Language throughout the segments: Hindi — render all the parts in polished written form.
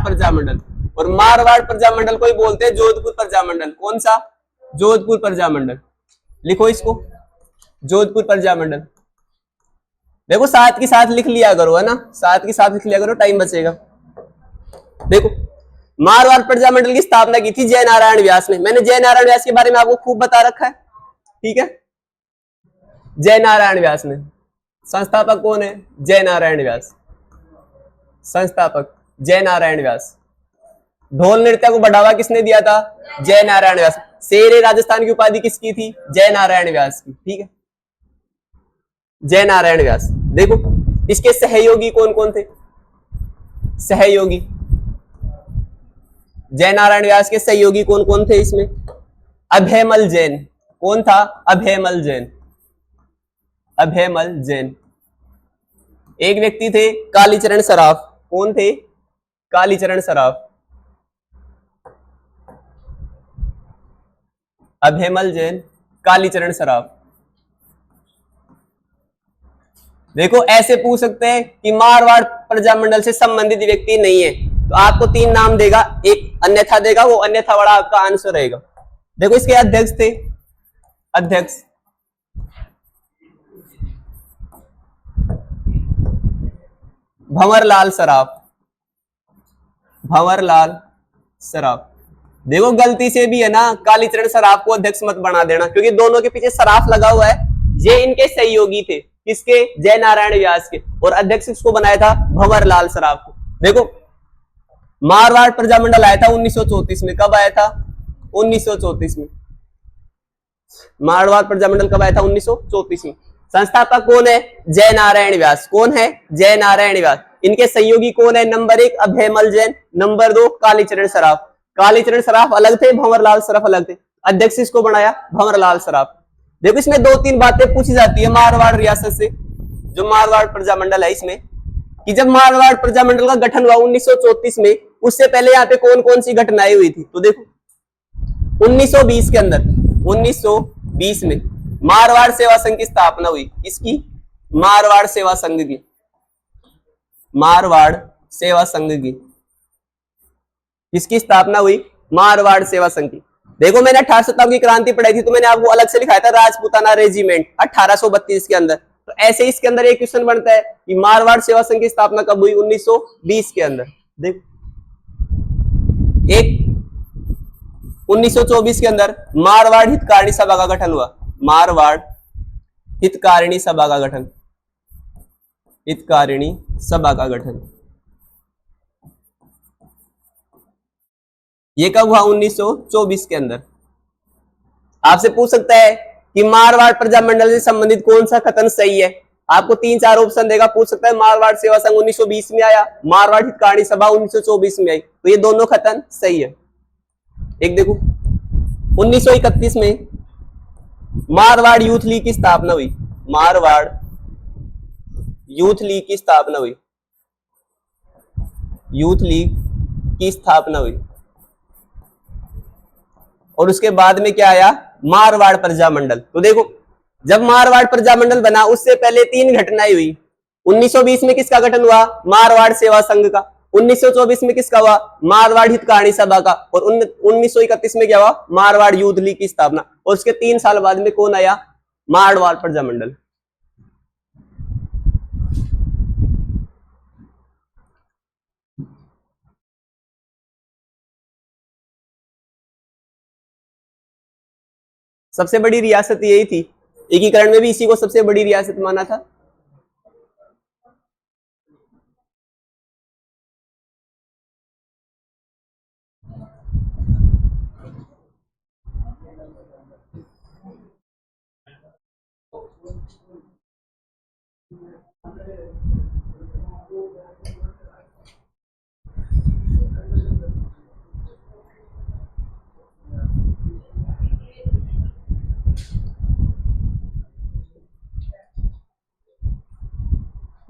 प्रजामंडल, और मारवाड़ प्रजामंडल को ही बोलते हैं जोधपुर प्रजामंडल। कौन सा? जोधपुर प्रजामंडल। लिखो इसको, जोधपुर प्रजामंडल। देखो साथ के साथ लिख लिया करो, है ना, साथ के साथ लिख लिया करो, टाइम बचेगा। देखो मारवाड़ प्रजामंडल की स्थापना की थी जय नारायण व्यास ने। मैंने जय नारायण व्यास के बारे में आपको खूब बता रखा है, ठीक है। जय नारायण व्यास ने, संस्थापक कौन है? जय नारायण व्यास, संस्थापक जय नारायण व्यास। ढोल नृत्य को बढ़ावा किसने दिया था? जय नारायण व्यास। शेर राजस्थान की उपाधि किसकी थी? जय नारायण व्यास की, ठीक है, जय नारायण व्यास। देखो इसके सहयोगी कौन कौन थे? सहयोगी, जय नारायण व्यास के सहयोगी कौन कौन थे इसमें? अभयमल जैन। कौन था? अभयमल जैन, अभयमल जैन। एक व्यक्ति थे कालीचरण सराफ। कौन थे? कालीचरण सराफ। अभयमल जैन, कालीचरण सराफ। देखो ऐसे पूछ सकते हैं कि मारवाड़ प्रजामंडल से संबंधित व्यक्ति नहीं है, तो आपको 3 नाम देगा, एक अन्यथा देगा, वो अन्यथा वाला आपका आंसर रहेगा। देखो इसके अध्यक्ष थे, अध्यक्ष भंवरलाल सराफ, भंवरलाल सराफ। देखो गलती से भी है ना कालीचरण सराफ को अध्यक्ष मत बना देना, क्योंकि दोनों के पीछे सराफ लगा हुआ है। ये इनके सहयोगी थे, किसके? जय नारायण व्यास के, और अध्यक्ष किसको बनाया था? भंवरलाल सराफ को। देखो मारवाड़ प्रजामंडल आया था 1934 में। कब आया था? 1934 में। मारवाड़ प्रजामंडल कब आया था? 1934 में। संस्थापक कौन है? जय नारायण व्यास। कौन है? जय नारायण व्यास। इनके सहयोगी कौन है? Number 1 Abhaymal Jain, number 2 Kalicharan Saraf. कालीचरण सराफ अलग थे, भंवरलाल सराफ अलग थे। अध्यक्ष इसको बनाया भंवरलाल सराफ। देखो इसमें 2-3 बातें पूछी जाती है मारवाड़ रियासत से, जो मारवाड़ प्रजामंडल है इसमें, कि जब मारवाड़ प्रजामंडल का गठन हुआ 1934 में, उससे पहले यहाँ पे कौन कौन सी घटनाएं हुई थी? तो देखो 1920 के अंदर, 1920 में मारवाड़ सेवा संघ की स्थापना हुई। किसकी? मारवाड़ सेवा संघ की, मारवाड़ सेवा संघ की। किसकी स्थापना हुई? मारवाड़ सेवा संघ की। देखो मैंने 18 शताब्दी की क्रांति पढ़ाई थी, तो मैंने आपको अलग से लिखाया था राजपूताना रेजिमेंट 1832 के अंदर। तो ऐसे इसके अंदर एक क्वेश्चन बनता है कि मारवाड़ सेवा संघ की स्थापना कब हुई? 1920 के अंदर। देखो एक 1924 के अंदर मारवाड़ हितकारिणी सभा का गठन हुआ। मारवाड़ हितकारिणी सभा का गठन, हितकारिणी सभा का गठन। ये कब हुआ? 1924 के अंदर। आपसे पूछ सकता है कि मारवाड़ प्रजामंडल से संबंधित कौन सा कथन सही है। आपको 3-4 ऑप्शन देगा, पूछ सकता है मारवाड़ सेवा संघ 1920 में आया, मारवाड़ हितकारिणी सभा 1924 में आई, तो ये दोनों कथन सही है। एक देखो 1931 में मारवाड़ यूथ लीग की स्थापना हुई। मारवाड़ यूथ लीग की स्थापना हुई, यूथ लीग की स्थापना हुई। और उसके बाद में क्या आया? मारवाड़ प्रजामंडल। तो देखो जब मारवाड़ प्रजामंडल बना उससे पहले 3 घटनाएं हुई। 1920 में किसका गठन हुआ? मारवाड़ सेवा संघ का। 1924 में किसका हुआ? मारवाड़ हितकारिणी सभा का। और 1931 में क्या हुआ? मारवाड़ यूथ लीग की स्थापना। और उसके 3 साल बाद में कौन आया? मारवाड़ प्रजामंडल। सबसे बड़ी रियासत यही थी, एकीकरण में भी इसी को सबसे बड़ी रियासत माना था।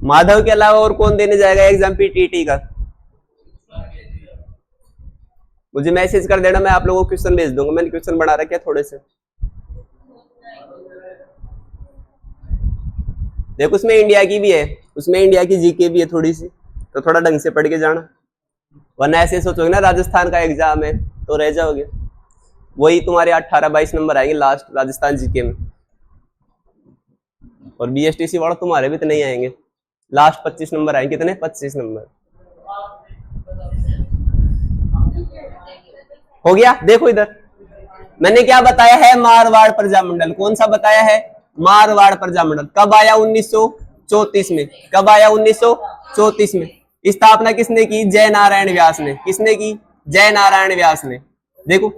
माधव के अलावा और कौन देने जाएगा एग्जाम पीटीटी का? मुझे मैसेज कर देना, मैं आप लोगों को क्वेश्चन भेज दूंगा। मैंने क्वेश्चन बना रखे थोड़े से। देखो उसमें इंडिया की भी है, उसमें इंडिया की जीके भी है थोड़ी सी, तो थोड़ा ढंग से पढ़ के जाना। वरना ऐसे सोचोगे ना राजस्थान का एग्जाम है तो रह जाओगे। वही तुम्हारे 18-22 नंबर आएंगे लास्ट राजस्थान जीके में, और बीएसटीसी वाला तुम्हारे भी तो नहीं आएंगे, लास्ट 25 नंबर आएंगे। कितने? 25 नंबर। हो गया। देखो इधर मैंने क्या बताया है, मारवाड़ प्रजामंडल। कौन सा बताया है? मारवाड़ प्रजामंडल। कब आया? 1934 में। कब आया? 1934 में। स्थापना किसने की? जय नारायण व्यास ने। किसने की? जय नारायण व्यास ने। देखो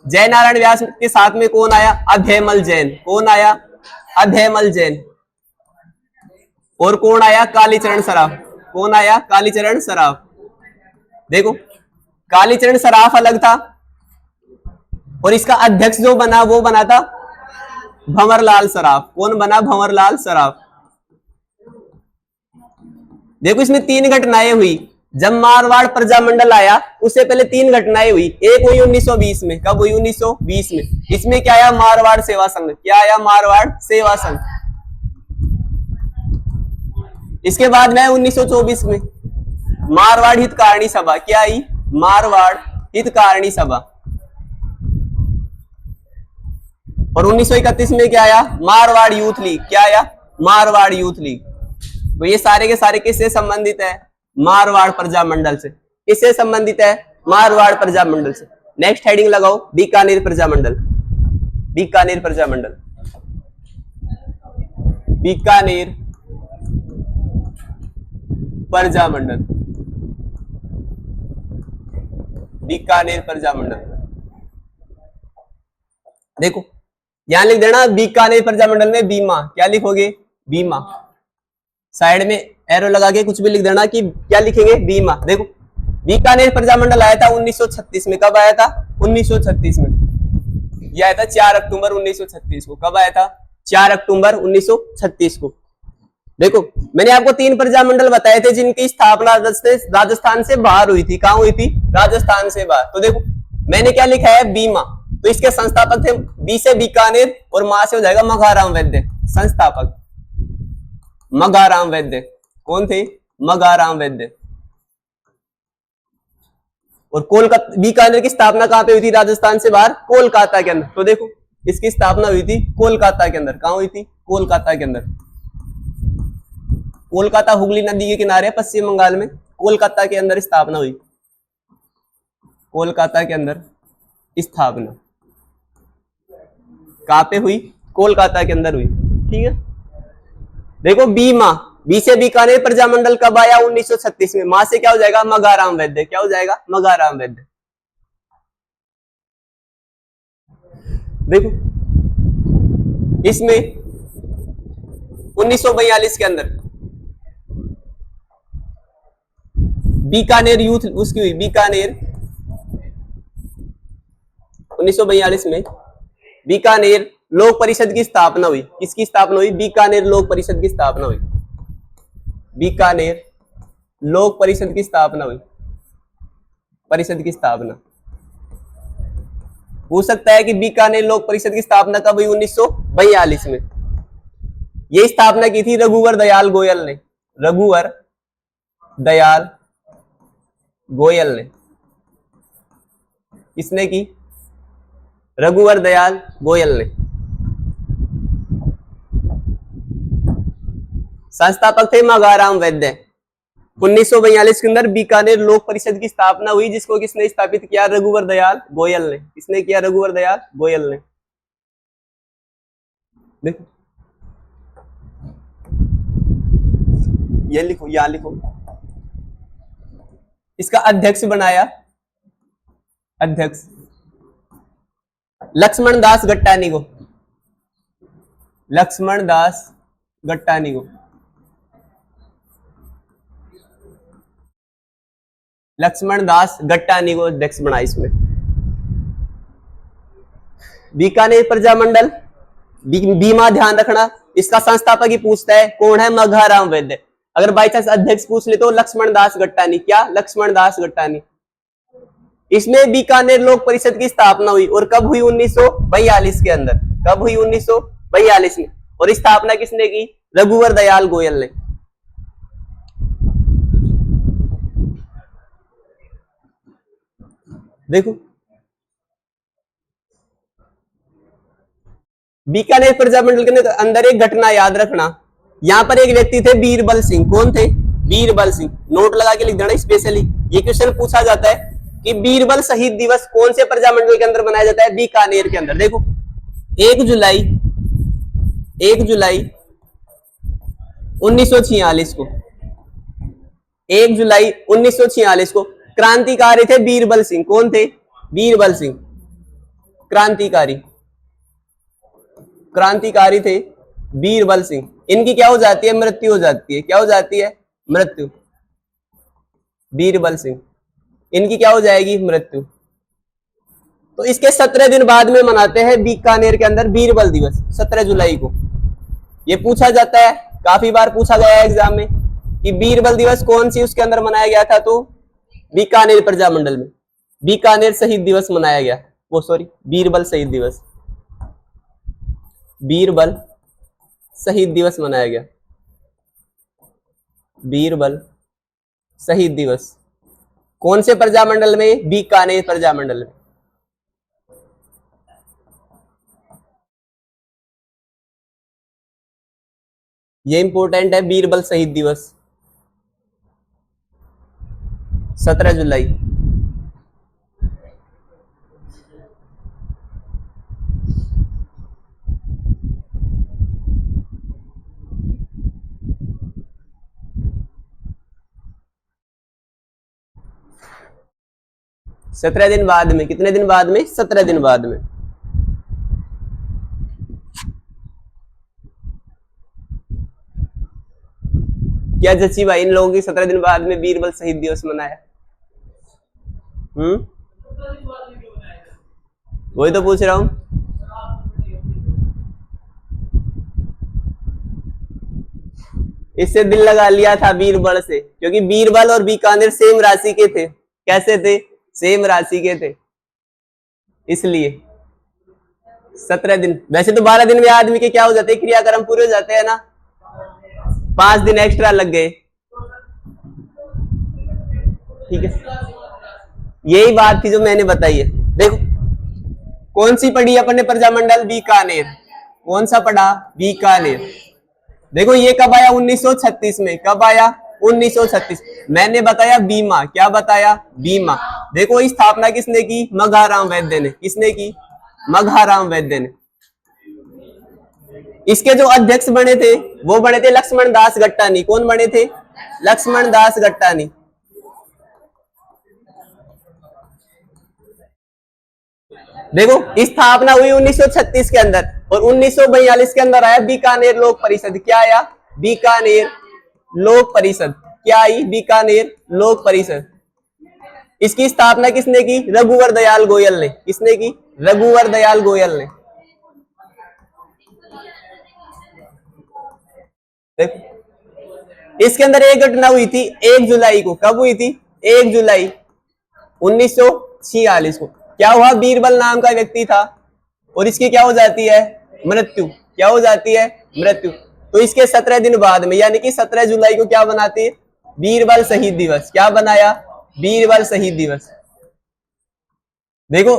जय नारायण व्यास के साथ में कौन आया? अधेमल जैन। कौन आया? अधेमल जैन। और कौन आया? कालीचरण सराफ। कौन आया? कालीचरण सराफ। देखो कालीचरण सराफ अलग था, और इसका अध्यक्ष जो बना वो बना था भंवरलाल सराफ। कौन बना? भंवरलाल सराफ। देखो इसमें 3 घटनाएं हुई। जब मारवाड़ प्रजामंडल आया उससे पहले 3 घटनाएं हुई। एक हुई 1920 में। कब हुई? 1920 में। इसमें क्या आया? मारवाड़ सेवा संघ। क्या आया? मारवाड़ सेवा संघ। इसके बाद में 1924 में मारवाड़ हितकारिणी सभा। क्या आई? मारवाड़ हितकारिणी सभा। और 1931 में क्या आया? Marwar youth league. क्या आया? Marwar youth league. तो ये सारे के सारे किससे संबंधित है? मारवाड़ प्रजामंडल से। किससे संबंधित है? मारवाड़ प्रजामंडल से। नेक्स्ट हेडिंग लगाओ, बीकानेर प्रजामंडल। बीकानेर प्रजामंडल। बीकानेर प्रजामंडल। बीकानेर प्रजामंडल। देखो यहां लिख देना बीकानेर प्रजामंडल में बीमा। क्या लिखोगे? बीमा। साइड में एरो लगा के कुछ भी लिख देना कि क्या लिखेंगे? बीमा। देखो बीकानेर प्रजामंडल आया था 1936 में। कब आया था? 1936 में। यह आया था 4 अक्टूबर 1936 को। कब आया था? 4 अक्टूबर 1936 को। देखो मैंने आपको 3 प्रजामंडल बताए थे जिनकी स्थापना राजस्थान से बाहर हुई थी। कहां हुई थी? राजस्थान से बाहर। तो देखो मैंने क्या लिखा है? बीमा। तो इसके संस्थापक थे, बी से बीकानेर और मां से हो जाएगा मघाराम वैद्य। संस्थापक मघाराम वैद्य। कौन थे? मघाराम वैद्य। और कोलकाता, बीकानेर की स्थापना कहां पे हुई थी? राजस्थान से बाहर, कोलकाता के अंदर। तो देखो इसकी स्थापना हुई थी कोलकाता के अंदर। कहां हुई थी? कोलकाता के अंदर। कोलकाता हुगली नदी के किनारे पश्चिम बंगाल में। कोलकाता के अंदर स्थापना हुई। कोलकाता के अंदर स्थापना कहां पे हुई? कोलकाता के अंदर हुई। ठीक है। देखो बीमा, बी से बीकानेर प्रजामंडल कब आया? 1936 में। मां से क्या हो जाएगा? मघाराम वैद्य। क्या हो जाएगा? मघाराम वैद्य। देखो इसमें 1942 के अंदर बीकानेर यूथ उसकी हुई। बीकानेर 1942 में बीकानेर लोक परिषद की स्थापना हुई। किसकी स्थापना हुई? बीकानेर लोक परिषद की स्थापना हुई। बीकानेर लोक परिषद की स्थापना हुई। परिषद की स्थापना हो सकता है कि बीकानेर लोक परिषद की स्थापना कब हुई? 1942 में। यह स्थापना की थी रघुवर दयाल गोयल ने। रघुवर दयाल गोयल ने। किसने की? रघुवर दयाल गोयल ने। संस्थापक थे मघाराम वैद्य। 1942 के अंदर बीकानेर लोक परिषद की स्थापना हुई, जिसको किसने स्थापित किया? रघुवर दयाल गोयल ने। किसने किया? रघुवर दयाल गोयल ने। देखो ये लिखो, यहां लिखो। इसका अध्यक्ष बनाया, अध्यक्ष लक्ष्मण दास गट्टानी को। लक्ष्मण दास गट्टानी को। लक्ष्मण दास गट्टानी को अध्यक्ष बना। इसमें बीकानेर प्रजामंडल बीमा, ध्यान रखना इसका संस्थापक ही पूछता है कौन है? मघाराम वैद्य। अगर बाई चांस अध्यक्ष पूछ ले तो लक्ष्मण दास गट्टानी। क्या? लक्ष्मण दास गट्टानी। इसमें बीकानेर लोक परिषद की स्थापना हुई और कब हुई? 1942 के अंदर। कब हुई? 1942 में। और स्थापना किसने की? रघुवर दयाल गोयल ने। देखो बीकानेर प्रजामंडल के अंदर एक घटना याद रखना, यहां पर एक व्यक्ति थे बीरबल सिंह। कौन थे? बीरबल सिंह। नोट लगा के लिख देना स्पेशली, ये क्वेश्चन पूछा जाता है कि बीरबल शहीद दिवस कौन से प्रजामंडल के अंदर मनाया जाता है? बीकानेर के अंदर। देखो 1 जुलाई 1946 को, 1 जुलाई 1946 को क्रांतिकारी थे बीरबल सिंह। कौन थे? बीरबल सिंह क्रांतिकारी थे बीरबल सिंह। इनकी क्या हो जाती है? मृत्यु हो जाती है। क्या हो जाती है? मृत्यु। बीरबल सिंह इनकी क्या हो जाएगी? मृत्यु। तो इसके 17 दिन बाद में मनाते हैं बीकानेर के अंदर बीरबल दिवस, 17 जुलाई को। ये पूछा जाता है, काफी बार पूछा गया है एग्जाम में कि बीरबल दिवस कौन सी उसके अंदर मनाया गया था, तो बीकानेर प्रजामंडल में बीकानेर शहीद दिवस मनाया गया। वो सॉरी, बीरबल शहीद दिवस, बीरबल शहीद दिवस मनाया गया। बीरबल शहीद दिवस कौन से प्रजामंडल में? बीकानेर प्रजामंडल में। ये इंपॉर्टेंट है, बीरबल शहीद दिवस 17 जुलाई। सत्रह दिन बाद में, कितने दिन बाद में? 17 दिन बाद में। क्या जची भाई इन लोगों की 17 दिन बाद में बीरबल शहीद दिवस मनाया? वही तो पूछ रहा हूं। इससे दिल लगा लिया था बीरबल से, क्योंकि बीरबल और बीकानेर सेम राशि के थे। कैसे थे? सेम राशि के थे, इसलिए 17 दिन। वैसे तो 12 दिन में आदमी के क्या हो जाते हैं? क्रियाक्रम पूरे हो जाते हैं ना, 5 दिन एक्स्ट्रा लग गए। ठीक है, यही बात थी जो मैंने बताई है। देखो कौन सी पढ़ी अपन ने? प्रजामंडल बीकानेर। कौन सा पढ़ा? बीकानेर। देखो ये कब आया? 1936 में। कब आया? 1936। मैंने बताया बीमा। क्या बताया? बीमा। देखो स्थापना किसने की? मघाराम वैद्य ने। किसने की? मघाराम वैद्य ने। इसके जो अध्यक्ष बने थे वो बने थे लक्ष्मण दास गट्टानी। कौन बने थे? लक्ष्मण दास गट्टानी। देखो स्थापना हुई 1936 के अंदर, और 1942 के अंदर आया बीकानेर लोक परिषद। क्या आया? बीकानेर लोक परिषद। क्या आई? बीकानेर लोक परिषद। इसकी स्थापना किसने की? रघुवर दयाल गोयल ने। किसने की? रघुवर दयाल गोयल ने। देखो इसके अंदर एक घटना हुई थी 1 जुलाई को। कब हुई थी? 1 जुलाई 1946 को। क्या हुआ? बीरबल नाम का व्यक्ति था और इसकी क्या हो जाती है? मृत्यु। क्या हो जाती है? मृत्यु। तो इसके 17 दिन बाद में, यानी कि 17 जुलाई को क्या बनाती है? बीरबल शहीद दिवस। क्या बनाया? बीरबल शहीद दिवस। देखो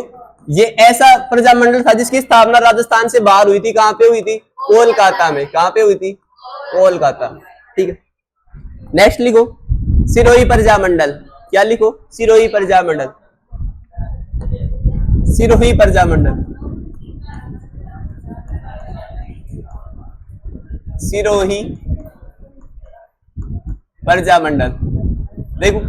ये ऐसा प्रजामंडल था जिसकी स्थापना राजस्थान से बाहर हुई थी। कहां पे हुई थी? कोलकाता में। कहां पे हुई थी? कोलकाता। ठीक है, नेक्स्ट लिखो सिरोही प्रजामंडल। क्या लिखो? सिरोही प्रजामंडल। सिरोही प्रजामंडल। सिरोही प्रजामंडल। देखो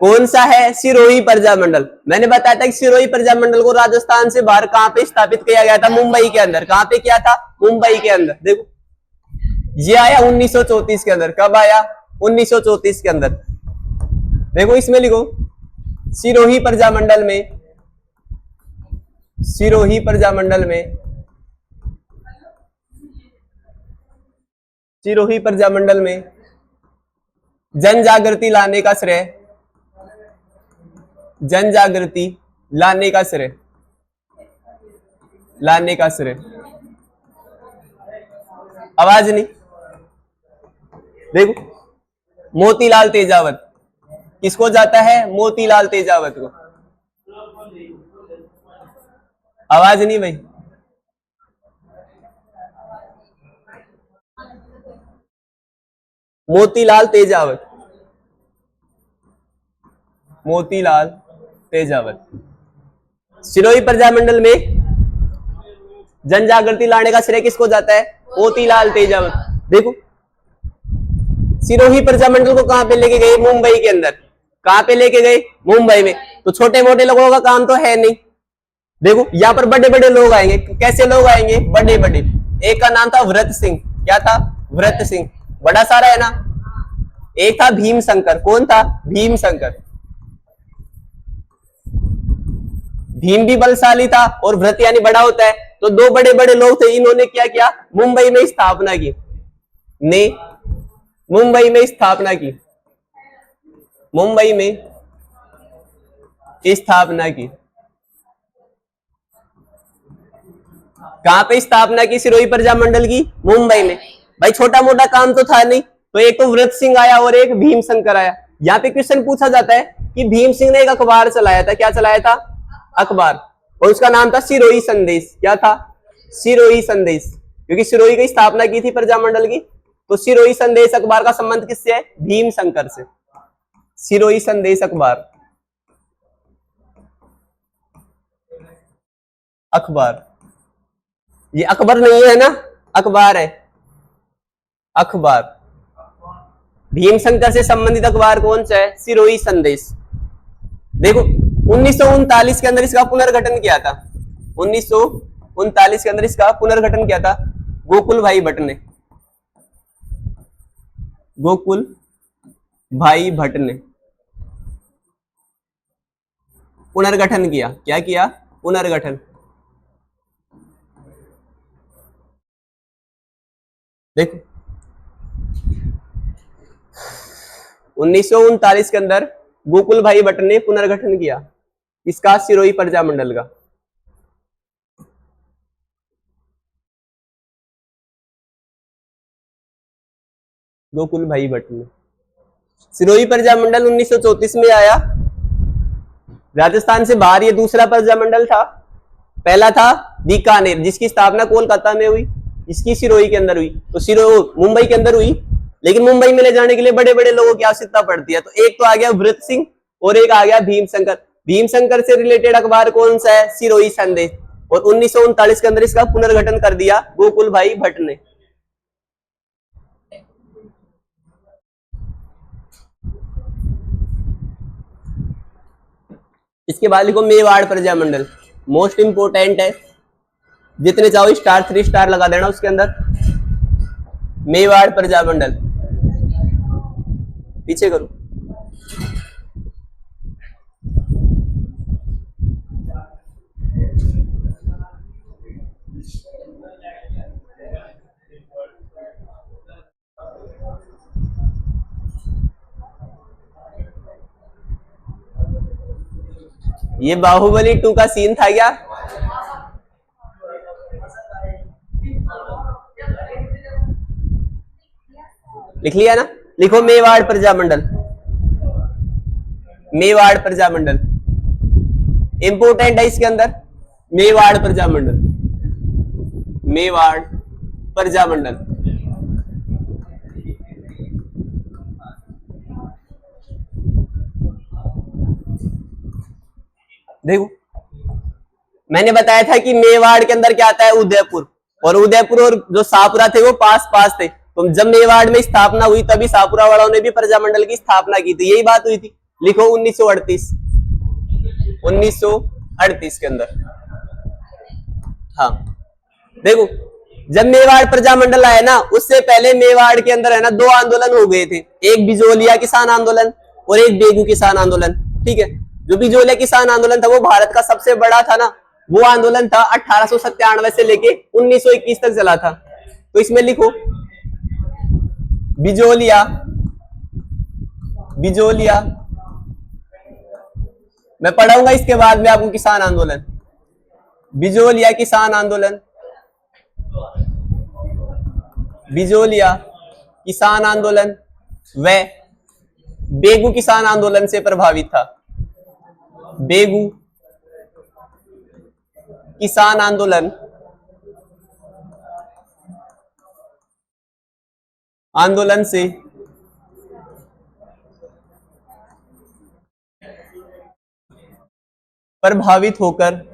कौन सा है? सिरोही प्रजामंडल। मैंने बताया था कि सिरोही प्रजामंडल को राजस्थान से बाहर कहां पे स्थापित किया गया था? मुंबई के अंदर। कहां पे किया था? मुंबई के अंदर। देखो ये आया 1934 के अंदर। कब आया? 1934 के अंदर। देखो इसमें लिखो सिरोही प्रजामंडल में, सिरोही प्रजामंडल में, सिरोही प्रजामंडल में जन जागृति लाने का श्रेय, जन जागृति लाने का श्रेय, लाने का श्रेय। आवाज नहीं, देखो मोतीलाल तेजावत, किसको जाता है? मोतीलाल तेजावत को। आवाज नहीं भाई। मोतीलाल तेजावत, मोतीलाल तेजावत। सिरोही प्रजामंडल में जन जागृति लाने का श्रेय किसको जाता है? मोतीलाल तेजावत। देखो सिरोही प्रजामंडल को कहां पे लेके गए? मुंबई के अंदर। कहां पे लेके गए? मुंबई में। तो छोटे मोटे लोगों का काम तो है नहीं। देखो यहाँ पर बड़े बड़े लोग आएंगे। कैसे लोग आएंगे? बड़े बड़े। एक का नाम था व्रत सिंह। क्या था? व्रत सिंह। बड़ा सारा है ना। एक था भीम शंकर। कौन था? भीम शंकर। भीम भी बलशाली था और व्रत यानी बड़ा होता है। तो दो बड़े बड़े लोग थे। इन्होंने क्या किया? मुंबई में स्थापना की। ने मुंबई में स्थापना की। मुंबई में स्थापना की। कहां पे स्थापना की सिरोही प्रजामंडल की? मुंबई में। भाई छोटा मोटा काम तो था नहीं। तो एक तो व्रत सिंह आया और एक भीम शंकर आया। यहाँ पे क्वेश्चन पूछा जाता है कि भीम सिंह ने एक अखबार चलाया था। क्या चलाया था? अखबार। और उसका नाम था सिरोही संदेश। क्या था? सिरोही संदेश। क्योंकि सिरोही की स्थापना की थी प्रजामंडल की। तो सिरोही संदेश अखबार का संबंध किससे है? भीम शंकर से। सिरोही संदेश अखबार, अखबार। ये अकबर नहीं है ना, अखबार है। अखबार। भीम शंकर से संबंधित अखबार कौन सा है? सिरोही संदेश। देखो 1939 के अंदर इसका पुनर्गठन किया था। 1939 के अंदर इसका पुनर्गठन किया था गोकुल भाई भट्ट ने। गोकुल भाई भट्ट ने पुनर्गठन किया। क्या किया? पुनर्गठन। देखो 1939 के अंदर गोकुल भाई भट्ट ने पुनर्गठन किया इसका, सिरोही प्रजामंडल का। गोकुल भाई भट्ट ने। सिरोही प्रजामंडल 1934 में आया राजस्थान से बाहर। ये दूसरा प्रजामंडल था। पहला था बीकानेर, जिसकी स्थापना कोलकाता में हुई। इसकी सिरोही के अंदर हुई। तो सिरोही मुंबई के अंदर हुई, लेकिन मुंबई में ले जाने के लिए बड़े बड़े लोगों की आवश्यकता पड़ती है। तो एक तो आ गया व्रत सिंह और एक आ गया भीम शंकर। भीम शंकर से रिलेटेड अखबार कौन सा है? सिरोही संदेश। और 1939 के अंदर इसका पुनर्गठन कर दिया गोकुल भाई भट्ट ने। इसके बाद लिखो मेवाड़ प्रजामंडल। मोस्ट इंपोर्टेंट है, जितने चाहो स्टार 3 स्टार लगा देना उसके अंदर। मेवाड़ प्रजामंडल, पीछे करो। ये बाहुबली 2 का सीन था क्या? लिख लिया ना? लिखो मेवाड़ प्रजामंडल। मेवाड़ प्रजामंडल इंपोर्टेंट है इसके अंदर। मेवाड़ प्रजामंडल, मेवाड़ प्रजामंडल। देखो मैंने बताया था कि मेवाड़ के अंदर क्या आता है? उदयपुर। और उदयपुर और जो शाहपुरा थे वो पास पास थे। तो जब मेवाड़ में स्थापना हुई तभी शाहपुरा वालों ने भी प्रजामंडल की स्थापना की थी। यही बात हुई थी। लिखो 1938, 1938 के अंदर। हाँ देखो जब मेवाड़ प्रजामंडल आया ना, उससे पहले मेवाड़ के अंदर है ना 2 आंदोलन हो गए थे। एक बिजोलिया किसान आंदोलन और एक बेगू किसान आंदोलन। ठीक है, जो बिजोलिया किसान आंदोलन था वो भारत का सबसे बड़ा था ना। वो आंदोलन था 1897 से लेके 1921 तक चला था। तो इसमें लिखो बिजोलिया, बिजोलिया। मैं पढ़ाऊंगा इसके बाद में आपको किसान आंदोलन। बिजोलिया किसान आंदोलन, बिजोलिया किसान आंदोलन। वह बेगू किसान आंदोलन से प्रभावित था। बेगू किसान आंदोलन से प्रभावित होकर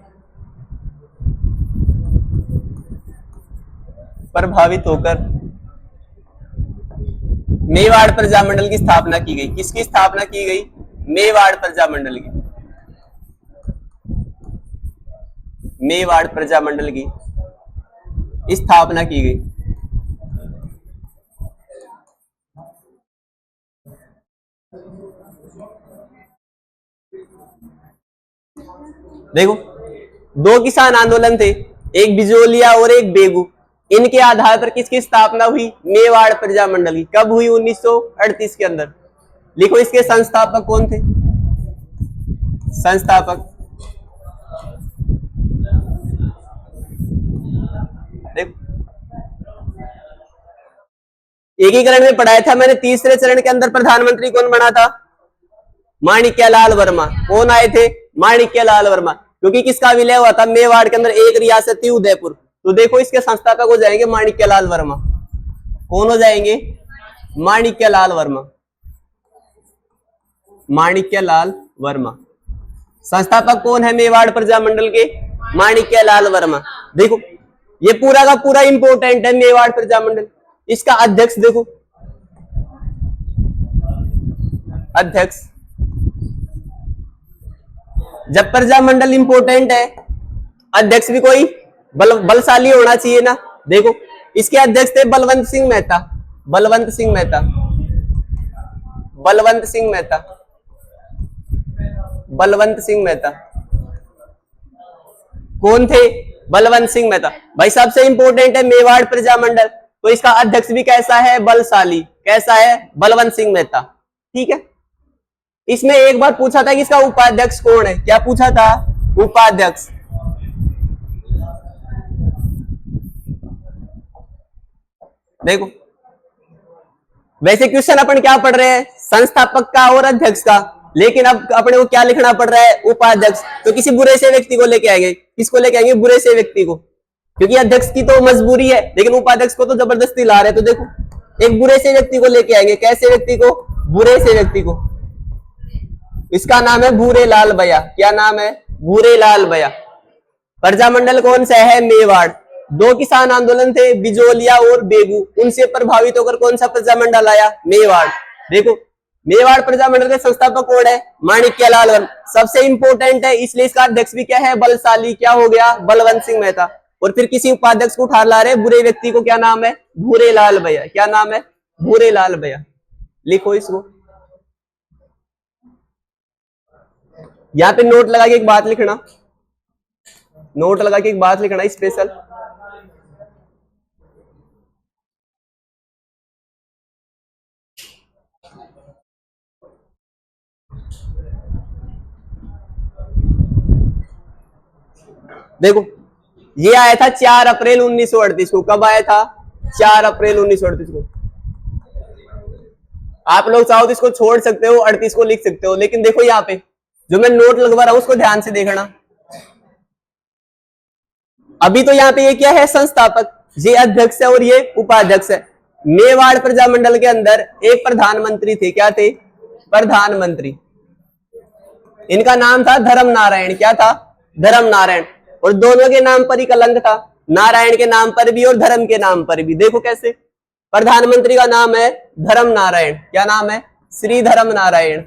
मेवाड़ प्रजामंडल की स्थापना की गई। किसकी स्थापना की गई? मेवाड़ प्रजामंडल की। मेवाड़ प्रजामंडल की स्थापना की गई। देखो, दो किसान आंदोलन थे, एक बिजोलिया और एक बेगू। इनके आधार पर किसकी स्थापना हुई? मेवाड़ प्रजामंडल की। कब हुई? 1938 के अंदर। लिखो इसके संस्थापक कौन थे? संस्थापक देखो, एकीकरण में पढ़ाया था मैंने। तीसरे चरण के अंदर प्रधानमंत्री कौन बना था? माणिक्यलाल वर्मा। कौन आए थे? माणिक्यलाल वर्मा। क्योंकि किसका विलय हुआ था? मेवाड़ के अंदर एक रियासत थी उदयपुर। तो देखो इसके संस्थापक हो जाएंगे माणिक्यलाल वर्मा। कौन हो जाएंगे? माणिक्यलाल वर्मा। माणिक्यलाल वर्मा संस्थापक कौन है मेवाड़ प्रजामंडल के? माणिक्यलाल वर्मा। देखो ये पूरा का पूरा इंपोर्टेंट है मेवाड़ प्रजामंडल। इसका अध्यक्ष देखो, अध्यक्ष। जब प्रजामंडल इंपोर्टेंट है, अध्यक्ष भी कोई बलशाली होना चाहिए ना। देखो इसके अध्यक्ष थे बलवंत सिंह मेहता। बलवंत सिंह मेहता। बलवंत सिंह मेहता। बलवंत सिंह मेहता कौन थे? बलवंत सिंह मेहता। भाई सबसे इंपोर्टेंट है मेवाड़ प्रजामंडल, तो इसका अध्यक्ष भी कैसा है? बलशाली। कैसा है? बलवंत सिंह मेहता। ठीक है। इसमें एक बार पूछा था कि इसका उपाध्यक्ष कौन है। क्या पूछा था? उपाध्यक्ष। देखो वैसे क्वेश्चन अपन क्या पढ़ रहे हैं? संस्थापक का और अध्यक्ष का, लेकिन अब अपने को क्या लिखना पड़ रहा है? उपाध्यक्ष। तो किसी बुरे से व्यक्ति को लेके आएंगे। किसको लेके आएंगे? बुरे से व्यक्ति को, क्योंकि अध्यक्ष की तो मजबूरी है, लेकिन उपाध्यक्ष को तो जबरदस्ती ला रहे हैं। तो देखो एक बुरे से व्यक्ति को लेके आएंगे। कैसे व्यक्ति को? बुरे से व्यक्ति को। इसका नाम है भूरेलाल बया। क्या नाम है? भूरेलाल बया। प्रजामंडल कौन सा है? मेवाड़। दो किसान आंदोलन थे, बिजोलिया और बेगू। उनसे प्रभावित होकर कौन सा प्रजामंडल आया? मेवाड़। देखो मेवाड़ प्रजामंडल के संस्थापक कौन है? माणिक्यलाल वर्मा। सबसे इंपोर्टेंट है, इसलिए इसका अध्यक्ष भी क्या है? बलशाली। क्या हो गया? बलवंत सिंह मेहता। और फिर किसी उपाध्यक्ष को उठा ला रहे बुरे व्यक्ति को। क्या नाम है? भूरेलाल बया। क्या नाम है? भूरेलाल बया। लिखो इसको। यहां पे नोट लगा के एक बात लिखना। नोट लगा के एक बात लिखना स्पेशल। देखो ये आया था 4 अप्रैल 1938 को। कब आया था? 4 अप्रैल 1938 को। आप लोग चाहो तो इसको छोड़ सकते हो, 38 को लिख सकते हो, लेकिन देखो यहाँ पे जो मैं नोट लगवा रहा हूं उसको ध्यान से देखना। अभी तो यहाँ पे ये क्या है? संस्थापक। ये अध्यक्ष है और ये उपाध्यक्ष है। मेवाड़ प्रजामंडल के अंदर एक प्रधानमंत्री थे। क्या थे? प्रधानमंत्री। इनका नाम था धर्म नारायण। क्या था? धर्म नारायण। और दोनों के नाम पर ही कलंक था, नारायण के नाम पर भी और धर्म के नाम पर भी। देखो कैसे? प्रधानमंत्री का नाम है धर्म नारायण। क्या नाम है? श्री धर्म नारायण।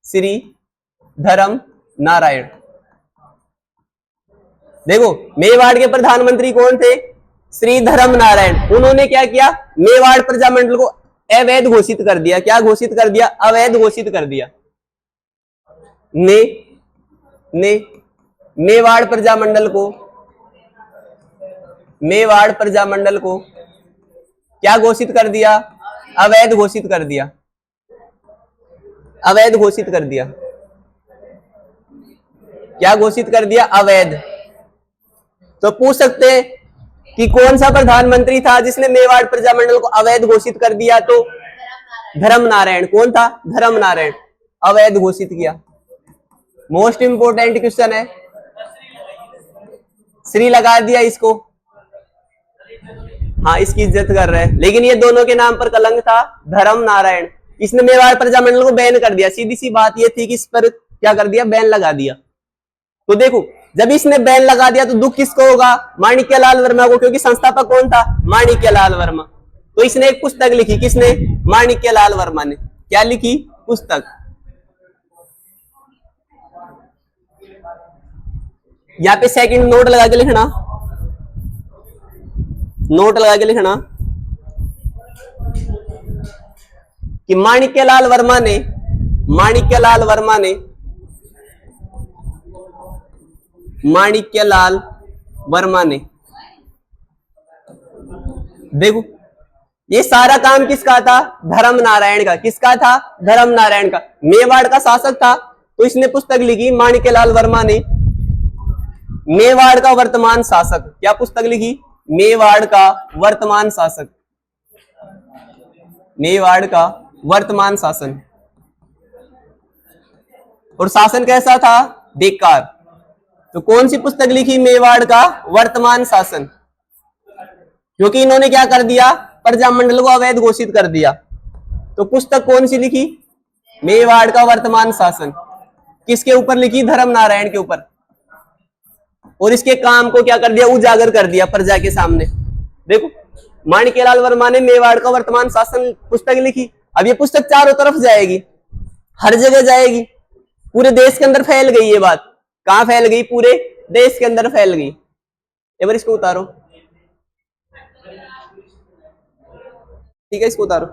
श्री धर्म नारायण। देखो मेवाड़ के प्रधानमंत्री कौन थे? श्री धर्म नारायण। उन्होंने क्या किया? मेवाड़ प्रजामंडल को अवैध घोषित कर दिया। क्या घोषित कर दिया? अवैध घोषित कर दिया। ने मेवाड़ प्रजामंडल को क्या घोषित कर दिया? अवैध घोषित कर दिया। अवैध घोषित कर दिया। क्या घोषित कर दिया? अवैध। तो पूछ सकते हैं कि कौन सा प्रधानमंत्री था जिसने मेवाड़ प्रजामंडल को अवैध घोषित कर दिया? तो धर्मनारायण। कौन था? धर्मनारायण। अवैध घोषित किया। मोस्ट इंपोर्टेंट क्वेश्चन है। श्री लगा दिया इसको, हाँ इसकी इज्जत कर रहे हैं, लेकिन ये दोनों के नाम पर कलंक था। धर्मनारायण, इसने मेवाड़ प्रजामंडल को बैन कर दिया। सीधी सी बात ये थी कि इस पर क्या कर दिया? बैन लगा दिया। तो देखो, जब इसने बैन लगा दिया तो दुख किसको होगा? माणिक्यलाल वर्मा को, क्योंकि संस्थापक कौन था? माणिक्यलाल वर्मा। तो इसने एक पुस्तक लिखी। किसने? माणिक्यलाल वर्मा ने। क्या लिखी? पुस्तक। यहां पे सेकंड नोट लगा के लिखना, नोट लगा के लिखना कि माणिक्यलाल वर्मा ने, माणिक्यलाल वर्मा ने, माणिक्यलाल वर्मा ने, देखो ये सारा काम किसका था? धर्मनारायण का। किसका था? धर्मनारायण का। मेवाड़ का शासक था, तो इसने पुस्तक लिखी माणिक्यलाल वर्मा ने, मेवाड़ का वर्तमान शासक। क्या पुस्तक लिखी? मेवाड़ का वर्तमान शासक, मेवाड़ का वर्तमान शासन। और शासन कैसा था? बेकार। तो कौन सी पुस्तक लिखी? मेवाड़ का वर्तमान शासन। क्योंकि इन्होंने क्या कर दिया? प्रजामंडल को अवैध घोषित कर दिया। तो पुस्तक कौन सी लिखी? मेवाड़ का वर्तमान शासन। किसके ऊपर लिखी? धर्मनारायण के ऊपर। और इसके काम को क्या कर दिया? उजागर कर दिया प्रजा के सामने। देखो, माणिक्यलाल वर्मा ने मेवाड़ का वर्तमान शासन पुस्तक लिखी। अब ये पुस्तक चारों तरफ जाएगी, हर जगह जाएगी, पूरे देश के अंदर फैल गई ये बात। कहां फैल गई? पूरे देश के अंदर फैल गई। एक बार इसको उतारो, ठीक है, इसको उतारो।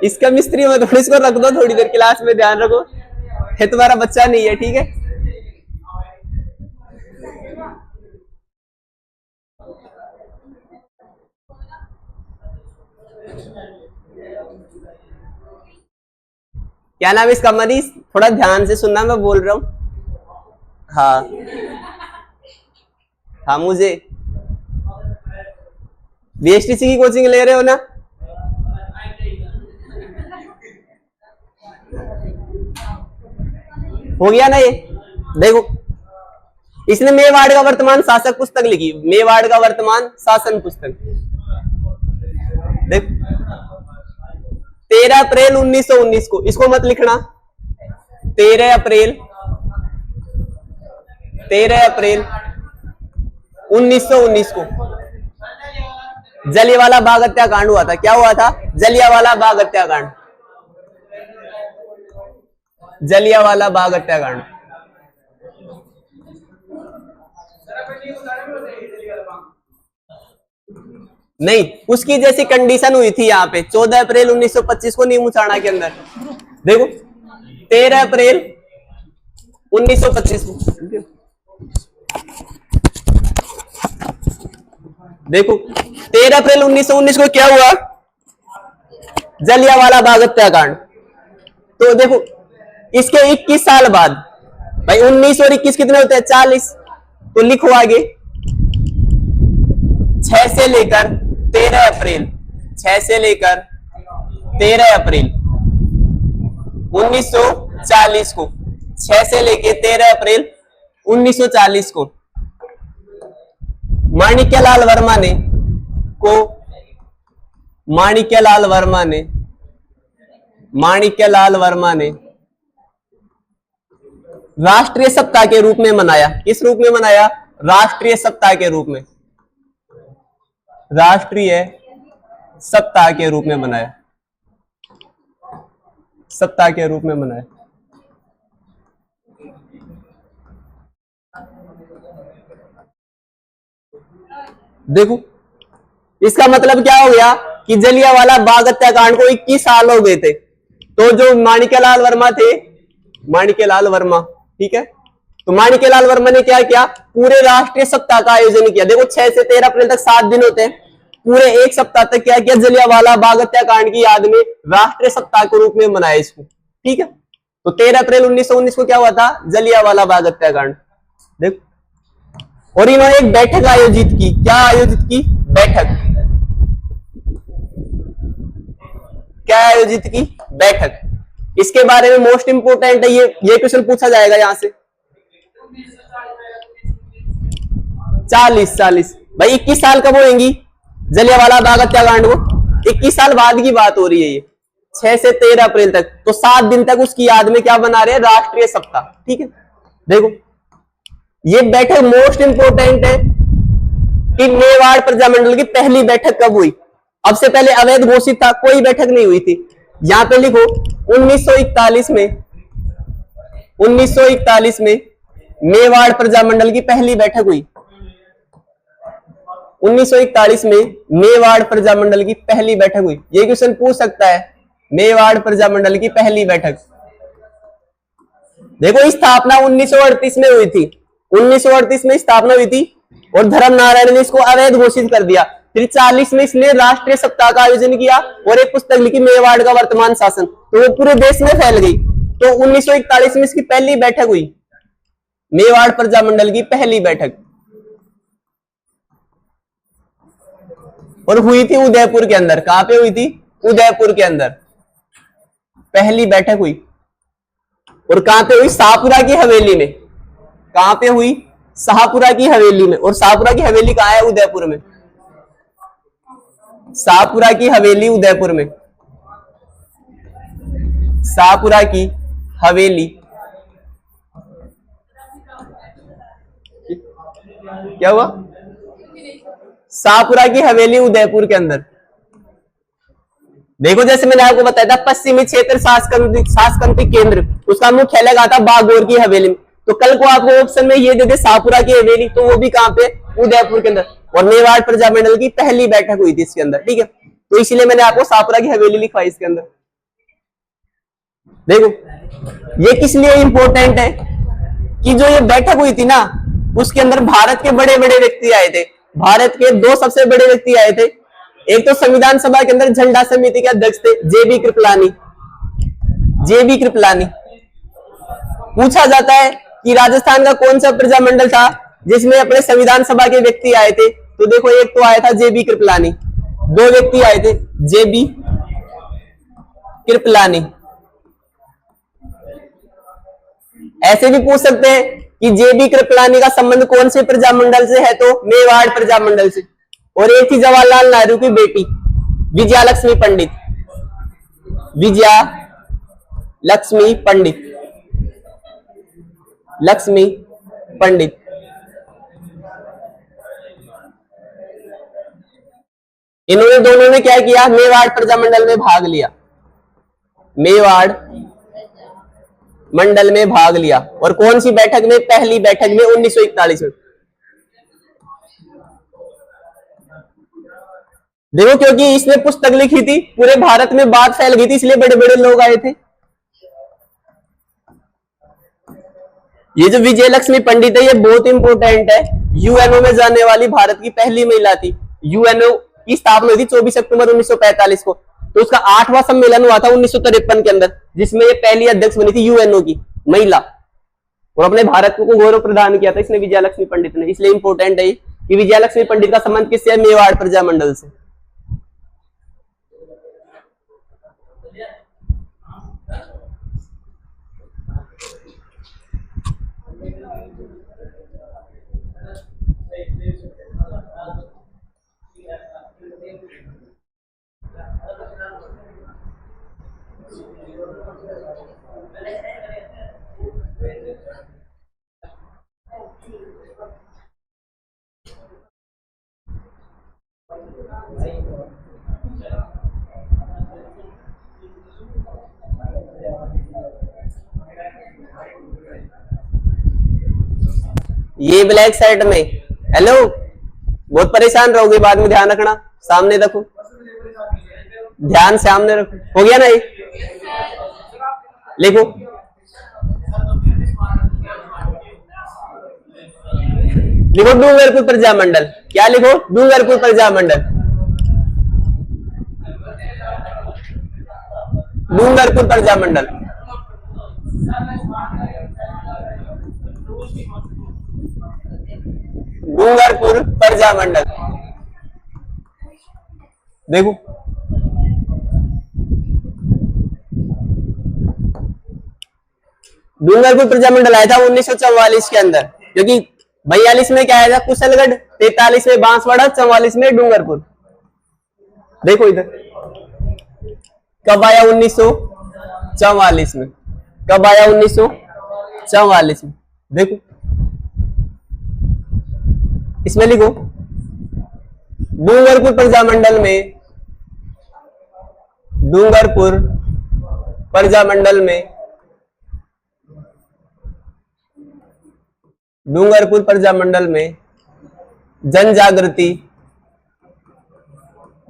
इसका मिस्त्री में थोड़ी, इसको रख दो थोड़ी देर, क्लास में ध्यान रखो, है तुम्हारा बच्चा नहीं है, ठीक है। क्या नाम है इसका? मनीष। थोड़ा ध्यान से सुनना, मैं बोल रहा हूं। हाँ हाँ, मुझे बीएसटीसी की कोचिंग ले रहे हो ना? हो गया ना ये? देखो, इसने मेवाड़ का वर्तमान शासक पुस्तक लिखी, मेवाड़ का वर्तमान शासन पुस्तक। देख, 13 अप्रैल 1919 को, इसको मत लिखना, 13 अप्रैल 1919 को जलियांवाला बाग हत्याकांड हुआ था। क्या हुआ था? जलियांवाला बाग हत्याकांड, जलियांवाला बाग हत्याकांड। नहीं, उसकी जैसी कंडीशन हुई थी यहाँ पे 14 अप्रैल 1925 को नीमू चाणा के अंदर। देखो, 13 अप्रैल 1925 को, देखो 13 अप्रैल 1919 को क्या हुआ? जलियांवाला बाग हत्याकांड। तो देखो, इसके 21 साल बाद, भाई 19 और 21 कितने होते हैं? 40। तो लिखो आगे, 6 से लेकर 13 अप्रैल, 6 से लेकर 13 अप्रैल 1940 को, 6 से लेकर 13 अप्रैल 1940 को माणिक्यलाल वर्मा ने राष्ट्रीय सप्ताह के रूप में मनाया। किस रूप में मनाया? राष्ट्रीय सप्ताह के रूप में, राष्ट्रीय सप्ताह के रूप में मनाया, सप्ताह के रूप में मनाया। देखो, इसका मतलब क्या हो गया कि जलियांवाला बाग हत्याकांड को 21 साल हो गए थे। तो जो माणिक्यलाल वर्मा थे, माणिक्यलाल वर्मा, ठीक है, तो माणिक्यलाल वर्मा ने क्या किया? पूरे राष्ट्रीय सप्ताह का आयोजन किया। देखो, 6 से 13 अप्रैल तक 7 दिन होते हैं, पूरे एक सप्ताह तक क्या किया? जलियांवाला बाग हत्याकांड की याद में राष्ट्रीय सप्ताह के रूप में मनाया इसको, ठीक है। तो 13 अप्रैल 1919 को क्या हुआ था? जलियांवाला बाग हत्याकांड। देख, और इन्होंने एक बैठक आयोजित की। क्या आयोजित की? बैठक। क्या आयोजित की? बैठक। इसके बारे में मोस्ट इंपोर्टेंट है, ये क्वेश्चन पूछा जाएगा यहां से। 40 भाई 21 साल कब होंगी जलियांवाला बाग हत्याकांड को? 21 साल बाद की बात हो रही है ये, 6 से 13 अप्रैल तक। तो 7 दिन तक उसकी याद में क्या बना रहे हैं? राष्ट्रीय सप्ताह। ठीक है, देखो ये बैठक मोस्ट इंपोर्टेंट है कि मेवाड़ प्रजामंडल की पहली बैठक कब हुई। अब से पहले अवैध घोषित था, कोई बैठक नहीं हुई थी। यहां पे लिखो 1941 में मेवाड़ प्रजामंडल की पहली बैठक हुई। 1941 में मेवाड़ प्रजामंडल की पहली बैठक हुई। ये क्वेश्चन पूछ सकता है, मेवाड़ प्रजामंडल की पहली बैठक। देखो स्थापना 1938 में हुई थी। 1938 में स्थापना हुई थी और धर्म नारायण ने इसको अवैध घोषित कर दिया। फिर 40 में इसने राष्ट्रीय सप्ताह का आयोजन किया और एक पुस्तक लिखी मेवाड़ का वर्तमान शासन, तो वो पूरे देश में फैल गई। तो 1941 में इसकी पहली बैठक हुई, मेवाड़ प्रजामंडल की पहली बैठक, और हुई थी उदयपुर के अंदर। कहां पे हुई थी? उदयपुर के अंदर पहली बैठक हुई। और कहां पे हुई? शाहपुरा की हवेली में। कहां पे हुई? शाहपुरा की हवेली में। और शाहपुरा की हवेली कहां है? उदयपुर में। शाहपुरा की हवेली उदयपुर में। शाहपुरा की हवेली क्या हुआ? शाहपुरा की हवेली उदयपुर के अंदर। देखो जैसे मैंने आपको बताया था, पश्चिमी क्षेत्र शासकीय केंद्र, उसका मुख्यालय कहा था? बागोर की हवेली में। तो कल को आपको ऑप्शन में ये दे दे शाहपुरा की हवेली, तो वो भी कहां पे? उदयपुर के अंदर। और मेवाड़ प्रजामंडल की पहली बैठक हुई थी इसके अंदर। ठीक है, तो इसलिए मैंने आपको शाहपुरा की हवेली लिखवाई इसके अंदर। देखो ये किस लिए इंपॉर्टेंट है कि जो ये बैठक हुई थी ना, उसके अंदर भारत के बड़े बड़े व्यक्ति आए थे। भारत के 2 सबसे बड़े व्यक्ति आए थे। एक तो संविधान सभा के अंदर झंडा समिति के अध्यक्ष थे जेबी कृपलानी। जेबी कृपलानी। पूछा जाता है कि राजस्थान का कौन सा प्रजामंडल था जिसमें अपने संविधान सभा के व्यक्ति आए थे? तो देखो एक तो आया था जेबी कृपलानी, 2 व्यक्ति आए थे जेबी कृपलानी। ऐसे भी पूछ सकते हैं कि जेबी कृपलानी का संबंध कौन से प्रजामंडल से है? तो मेवाड़ प्रजामंडल से। और एक थी जवाहरलाल नेहरू की बेटी विजया लक्ष्मी पंडित। विजया लक्ष्मी पंडित। लक्ष्मी पंडित। इन्होंने दोनों ने क्या किया? मेवाड़ प्रजामंडल में भाग लिया। मेवाड़ मंडल में भाग लिया। और कौन सी बैठक में? पहली बैठक में 1941 में। देखो क्योंकि इसने पुस्तक लिखी थी, पूरे भारत में बात फैल गई थी, इसलिए बड़े बड़े लोग आए थे। ये जो विजय लक्ष्मी पंडित है ये बहुत इंपॉर्टेंट है। यूएनओ में जाने वाली भारत की पहली महिला थी। यूएनओ की स्थापना हुई थी 24 अक्टूबर 1945 को। तो उसका 8वां सम्मेलन हुआ था 1953 के अंदर, जिसमें ये पहली अध्यक्ष बनी थी यूएनओ की महिला, और अपने भारत को गौरव प्रदान किया था इसने विजया लक्ष्मी पंडित ने। इसलिए इंपॉर्टेंट है कि विजया लक्ष्मी पंडित का संबंध किससे है? मेवाड़ प्रजामंडल से। ये ब्लैक शर्ट में हेलो, बहुत परेशान रहोगे बाद में, ध्यान रखना। सामने रखो, ध्यान सामने रखो। हो गया ना? ये लिखो। लिखो डूंगरपुर प्रजामंडल। क्या लिखो? डूंगरपुर प्रजामंडल। डूंगरपुर प्रजामंडल। डूंगरपुर प्रजामंडल। देखो डूंगरपुर प्रजामंडल आया था 1944 के अंदर, क्योंकि 42 में क्या आया था कुशलगढ़, 43 में बांसवाड़ा, 44 में डूंगरपुर। देखो इधर कब आया 1944 में, कब आया 1944 में। देखो इसमें लिखो डूंगरपुर प्रजामंडल में, डूंगरपुर प्रजामंडल में, डूंगरपुर प्रजामंडल में जन जागृति,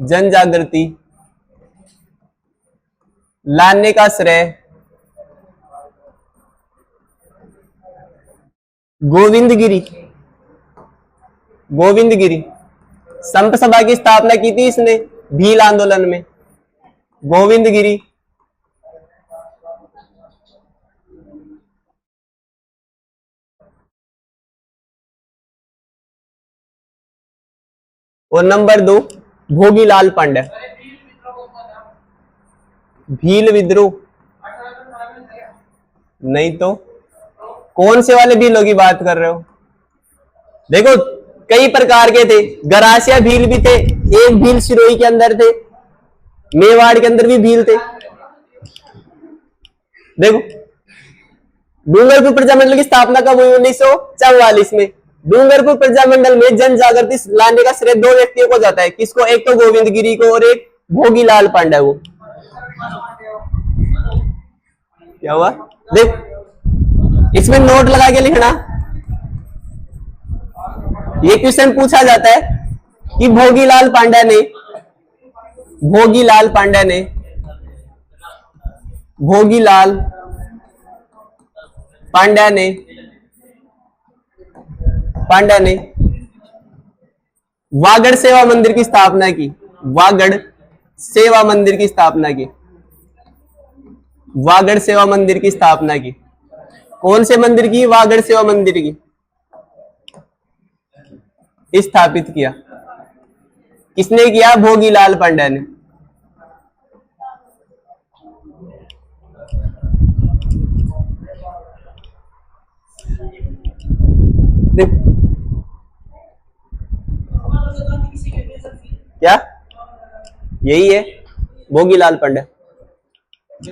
जन जागृति लाने का श्रेय गोविंदगिरी, गोविंदगिरी संप सभा की स्थापना की थी इसने भील आंदोलन में। गोविंदगिरी और नंबर 2 भोगीलाल पांडे। भील विद्रोह नहीं तो कौन से वाले भीलों की बात कर रहे हो? देखो कई प्रकार के थे, गरासिया भील भी थे, एक भील सिरोही के अंदर थे, मेवाड़ के अंदर भी भील थे। देखो डूंगरपुर प्रजामंडल की स्थापना कब हुई? 1944 में। डूंगरपुर प्रजामंडल में जन जागृति लाने का श्रेय 2 व्यक्तियों को जाता है। किसको? एक तो गोविंदगिरी को और एक भोगीलाल पांडे को। क्या हुआ? देख इसमें नोट लगा के लिखना। ये क्वेश्चन पूछा जाता है कि भोगीलाल पांडे ने, भोगीलाल पांडे ने, भोगीलाल पांडे ने, पांडे ने वागड़ सेवा मंदिर की स्थापना की। वागड़ सेवा मंदिर की स्थापना की। वागड़ सेवा मंदिर की स्थापना की। कौन से मंदिर की? वागड़ सेवा मंदिर की स्थापित किया। किसने किया? भोगीलाल पांडे ने। क्या यही है भोगीलाल पांडे।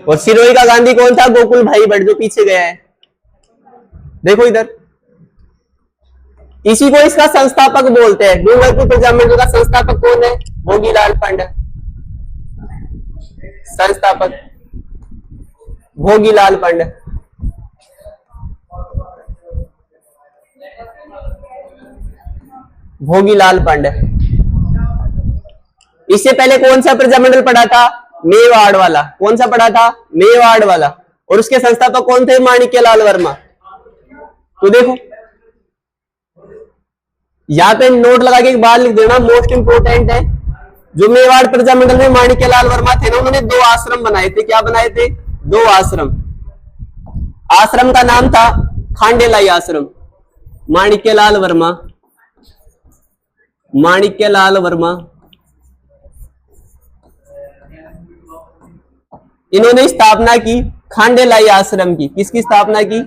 और सिरोही का गांधी कौन था? गोकुल भाई भट्ट, जो पीछे गया है। देखो इधर, इसी को इसका संस्थापक बोलते हैं। डूंगरपुर प्रजामंडल का संस्थापक कौन है? भोगीलाल पांडे। संस्थापक भोगीलाल पांडे। भोगीलाल पांडे। इससे पहले कौन सा प्रजामंडल पढ़ा था? मेवाड़ वाला। कौन सा पढ़ा था? मेवाड़ वाला। और उसके संस्थापक कौन थे? माणिक्यलाल वर्मा। तो देखो यहां पे नोट लगा के एक बार लिख देना, मोस्ट इंपोर्टेंट है। जो मेवाड़ प्रजामंडल में माणिक्यलाल वर्मा थे ना, उन्होंने 2 आश्रम बनाए थे। क्या बनाए थे? 2 आश्रम। आश्रम का नाम था खांडेलाई आश्रम। माणिक्यलाल वर्मा, माणिक्यलाल वर्मा, इन्होंने स्थापना की खांडेलाई आश्रम की। किसकी स्थापना की?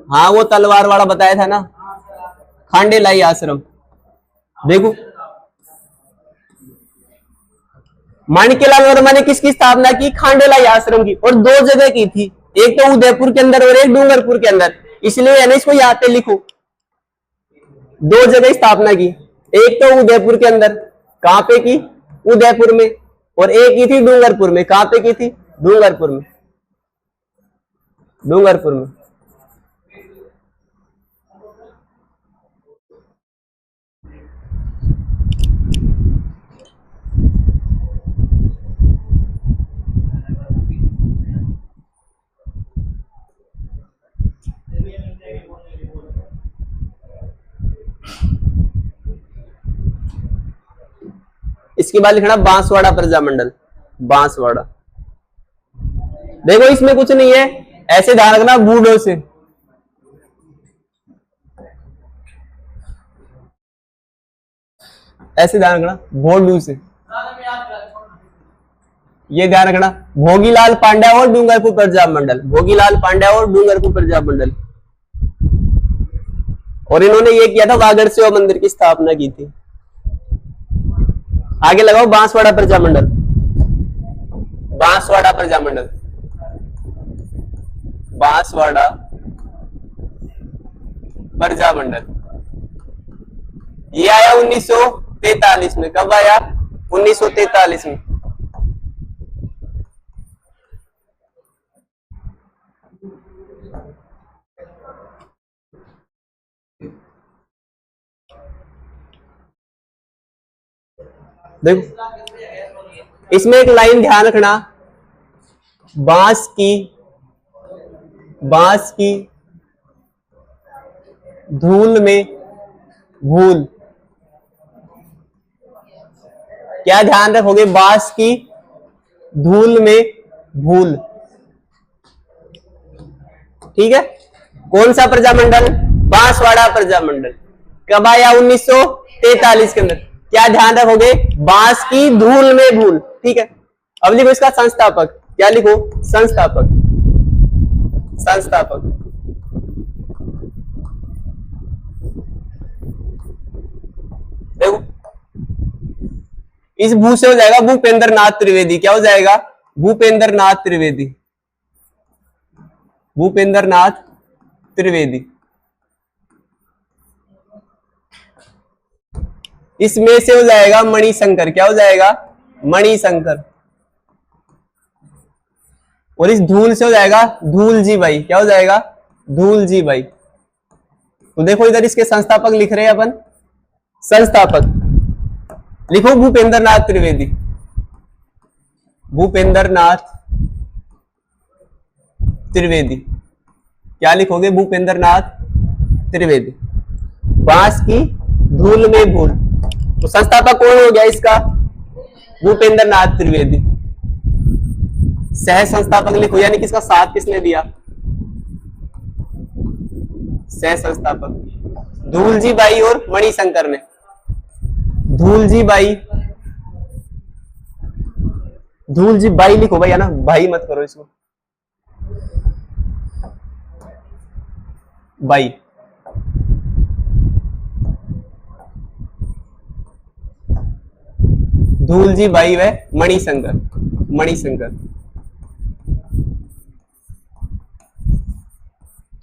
हाँ वो तलवार वाला बताया था ना, खांडेलाई आश्रम। देखो माणिक्यलाल वर्मा ने किसकी स्थापना की? खांडेलाई आश्रम की। और 2 जगह की थी, एक तो उदयपुर के अंदर और एक डूंगरपुर के अंदर। इसलिए यानी इसको यहाँ पे लिखो, 2 जगह स्थापना की। एक तो उदयपुर के अंदर, कहां पे की? उदयपुर में। और एक की थी डूंगरपुर में। कहां पे की थी? डूंगरपुर में। डूंगरपुर में। इसके बाद लिखना बांसवाड़ा प्रजामंडल। बांसवाड़ा। देखो इसमें कुछ नहीं है, ऐसे ध्यान रखना बूढ़ों से, ऐसे ध्यान रखना भोलू से, ये ध्यान रखना भोगीलाल पांड्या और डूंगरपुर प्रजा मंडल, भोगीलाल पांड्या और डूंगरपुर प्रजा मंडल। और इन्होंने ये किया था, वागड़ सेवा मंदिर की स्थापना की थी। आगे लगाओ बांसवाड़ा प्रजा मंडल, बांसवाड़ा प्रजा मंडल, बांसवाड़ा प्रजा मंडल। ये आया 1943 में। कब आया? 1943 में। देखो इसमें एक लाइन ध्यान रखना, बांस की धूल में भूल। क्या ध्यान रखोगे? बांस की धूल में भूल। ठीक है, कौन सा प्रजामंडल? बांसवाड़ा प्रजामंडल। कब आया? 1943 के अंदर। क्या ध्यान रखोगे? बांस की धूल में भूल। ठीक है, अब लिखो इसका संस्थापक। क्या लिखो? संस्थापक, संस्थापक। देखो इस भू से हो जाएगा भूपेंद्र नाथ त्रिवेदी। क्या हो जाएगा? भूपेंद्र नाथ त्रिवेदी, भूपेंद्र नाथ त्रिवेदी। इसमें से हो जाएगा मणिशंकर। क्या हो जाएगा? मणिशंकर। और इस धूल से हो जाएगा धूलजी बाई। क्या हो जाएगा? धूलजी बाई। तो देखो इधर इसके संस्थापक लिख रहे हैं अपन। संस्थापक लिखो भूपेंद्र नाथ त्रिवेदी, भूपेंद्र नाथ त्रिवेदी। क्या लिखोगे? भूपेंद्र नाथ त्रिवेदी। बांस की धूल में भूल। तो संस्थापक कौन हो गया इसका? भूपेंद्र नाथ त्रिवेदी। सह संस्थापक लिखो, यानी किसका साथ किसने दिया? सह संस्थापक धूलजी बाई और मणिशंकर ने। धूलजी बाई, धूलजी बाई लिखो भाई, है ना, भाई मत करो इसको, बाई। धूलजी बाई व मणिशंकर, मणिशंकर।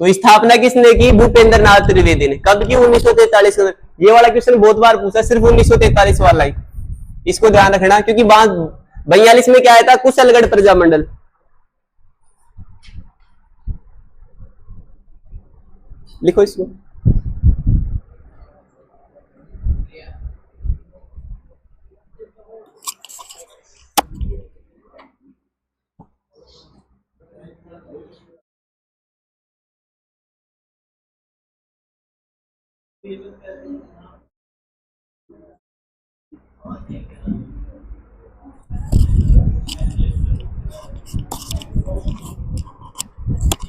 तो स्थापना किसने की? भूपेंद्र नाथ त्रिवेदी ने। कब की? 1943 के अंदर। ये वाला क्वेश्चन बहुत बार पूछा, सिर्फ 1943 वाला ही, इसको ध्यान रखना, क्योंकि 42 में क्या आया था? कुशलगढ़ प्रजामंडल। लिखो इसको।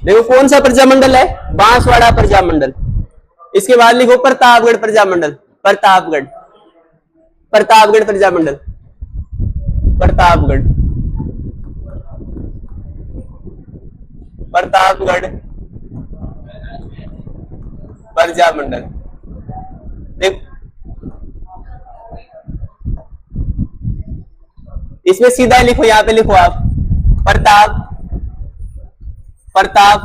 देखो कौन सा प्रजामंडल है? बांसवाड़ा प्रजामंडल। इसके बाद लिखो प्रतापगढ़ प्रजामंडल, प्रतापगढ़, प्रतापगढ़ प्रजामंडल, प्रतापगढ़, प्रतापगढ़ प्रजामंडल। देखो इसमें सीधा लिखो, यहां पे लिखो आप प्रताप, प्रताप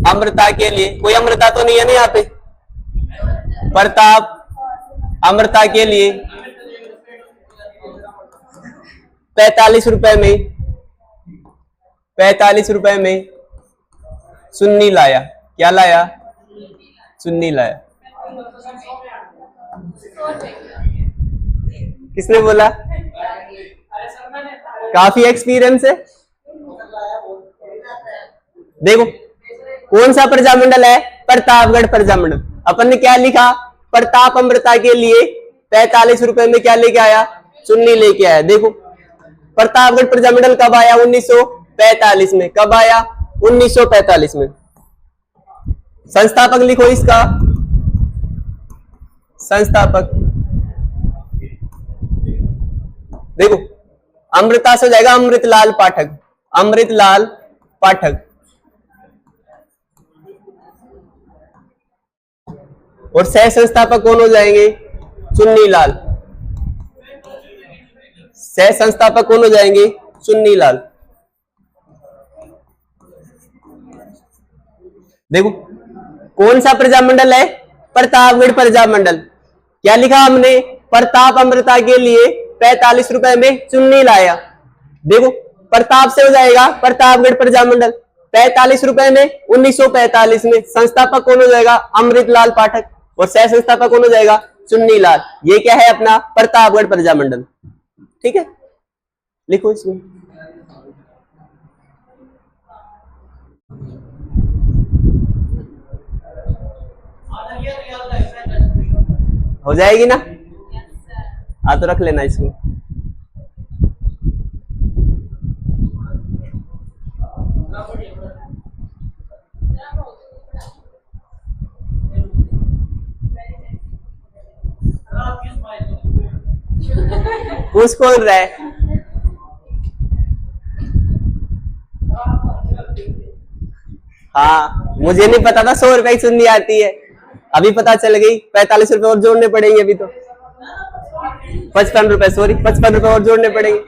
अमृता के लिए। कोई अमृता तो नहीं है ना यहाँ पे? प्रताप अमृता के लिए 45 रुपए में, 45 रुपए में सुन्नी लाया। क्या लाया? सुन्नी लाया। किसने बोला? काफी एक्सपीरियंस है। देखो कौन सा प्रजामंडल है? प्रतापगढ़ प्रजामंडल। अपन ने क्या लिखा? प्रताप अमृता के लिए 45 रुपए में क्या लेके आया? चुन्नी लेके आया। देखो प्रतापगढ़ प्रजामंडल कब आया? 1945 में। कब आया? 1945 में। संस्थापक लिखो इसका, संस्थापक देखो, अमृता से हो जाएगा अमृतलाल पाठक, अमृतलाल पाठक। और सह संस्थापक कौन हो जाएंगे? चुन्नीलाल। सह संस्थापक कौन हो जाएंगे? चुन्नीलाल। देखो कौन सा प्रजामंडल है? प्रतापगढ़ प्रजामंडल। क्या लिखा हमने? प्रताप अमृता के लिए 45 रुपए में चुन्नी लाया। देखो प्रताप से हो जाएगा प्रतापगढ़ प्रजामंडल, 45 रुपए में 1945 में। संस्थापक कौन हो जाएगा? अमृतलाल पाठक। और सह संस्थापक कौन हो जाएगा? चुन्नीलाल। ये क्या है? अपना प्रतापगढ़ प्रजामंडल। ठीक है, लिखो इसमें। हो जाएगी ना? हाँ तो रख लेना इसको। पूछ कौन रहा है? हाँ मुझे नहीं पता था 100 रुपए की चुन्नी आती है, अभी पता चल गई। 45 रुपए और जोड़ने पड़ेंगे अभी तो। 55 रुपए, सॉरी 55 रुपए और जोड़ने पड़ेंगे।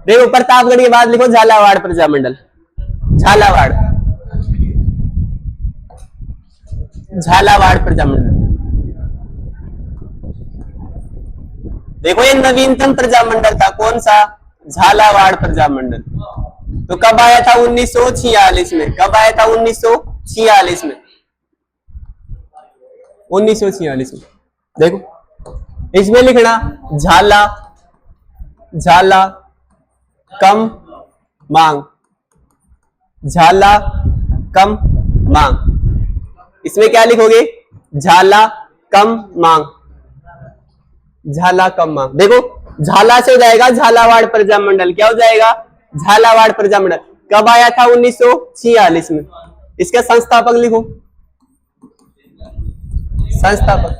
देखो प्रतापगढ़ के बाद लिखो झालावाड़ प्रजामंडल। झालावाड़, झालावाड़ प्रजामंडल। देखो ये नवीनतम प्रजामंडल था, कौन सा? झालावाड़ प्रजामंडल। तो कब आया था? 1946 में। कब आया था? 1946 में। 1946 में। देखो इसमें लिखना झाला, झाला कम मांग, झाला कम मांग। इसमें क्या लिखोगे? झाला कम मांग, झाला कम मांग। देखो झाला से हो जाएगा झालावाड़ प्रजामंडल। क्या हो जाएगा? झालावाड़ प्रजामंडल। कब आया था? 1946 में। इसका संस्थापक लिखो, संस्थापक।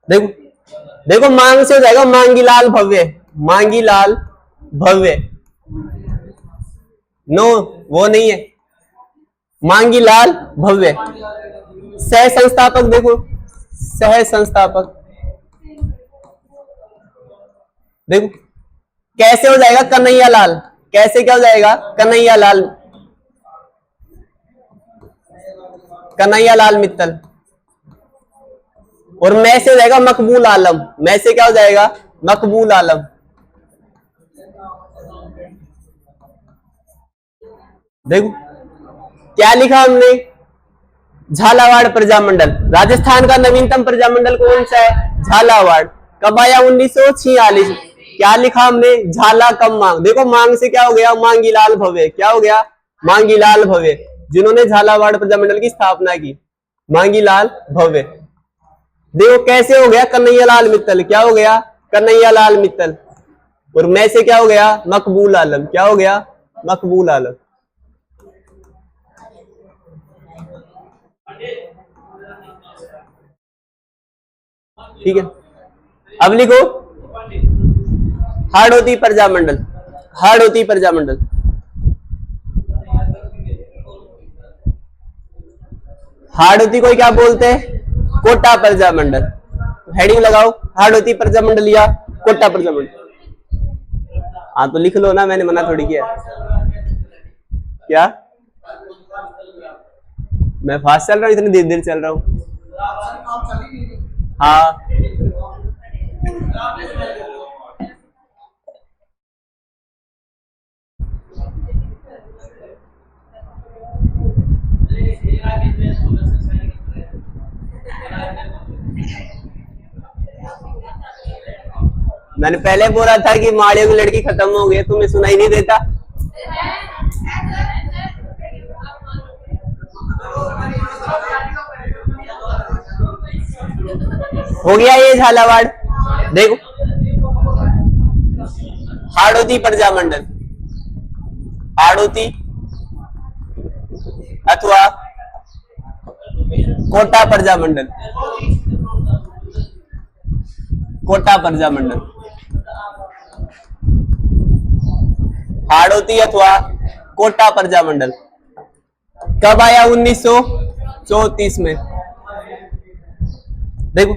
देखो देखो मांग से हो जाएगा मांगीलाल भव्य, मांगीलाल भव्य। नो वो नहीं है, मांगीलाल भव्य। सह संस्थापक देखो, सह संस्थापक देखो कैसे हो जाएगा? कन्हैयालाल। कैसे क्या हो जाएगा? कन्हैयालाल, कन्हैयालाल मित्तल। और मैं से हो जाएगा मकबूल आलम। मैं से क्या हो जाएगा? मकबूल आलम। देखो क्या लिखा हमने? झालावाड़ प्रजामंडल। राजस्थान का नवीनतम प्रजामंडल कौन सा है? झालावाड़। कब आया? 1946। क्या लिखा हमने? झाला कम मांग। देखो मांग से क्या हो गया? मांगीलाल भव्य। क्या हो गया? मांगीलाल भव्य, जिन्होंने झालावाड़ प्रजामंडल की स्थापना की, मांगीलाल भव्य। देखो कैसे हो गया? कन्हैयालाल मित्तल। क्या हो गया? कन्हैयालाल मित्तल। और मैं से क्या हो गया? मकबूल आलम। क्या हो गया? मकबूल आलम। ठीक है, अब लिखो हाड़ौती प्रजामंडल। हाड़ौती प्रजामंडल। हाड़ौती को क्या बोलते हैं? कोटा प्रजामंडल। हेडिंग लगाओ, हाड़ौती प्रजामंडल या कोटा प्रजामंडल। हाँ तो लिख लो ना, मैंने मना थोड़ी किया। क्या मैं फास्ट चल रहा हूँ? इतनी देर देर चल रहा हूँ। हाँ मैंने पहले बोला था कि माड़ियों की लड़की खत्म हो गई, तुम्हें सुनाई नहीं देता? हो गया ये झालावाड़। देखो हाड़ौती प्रजामंडल, हाड़ौती अथवा कोटा प्रजामंडल, कोटा प्रजामंडल, हाड़ौती अथवा कोटा प्रजामंडल कब आया? 1934 में। देखो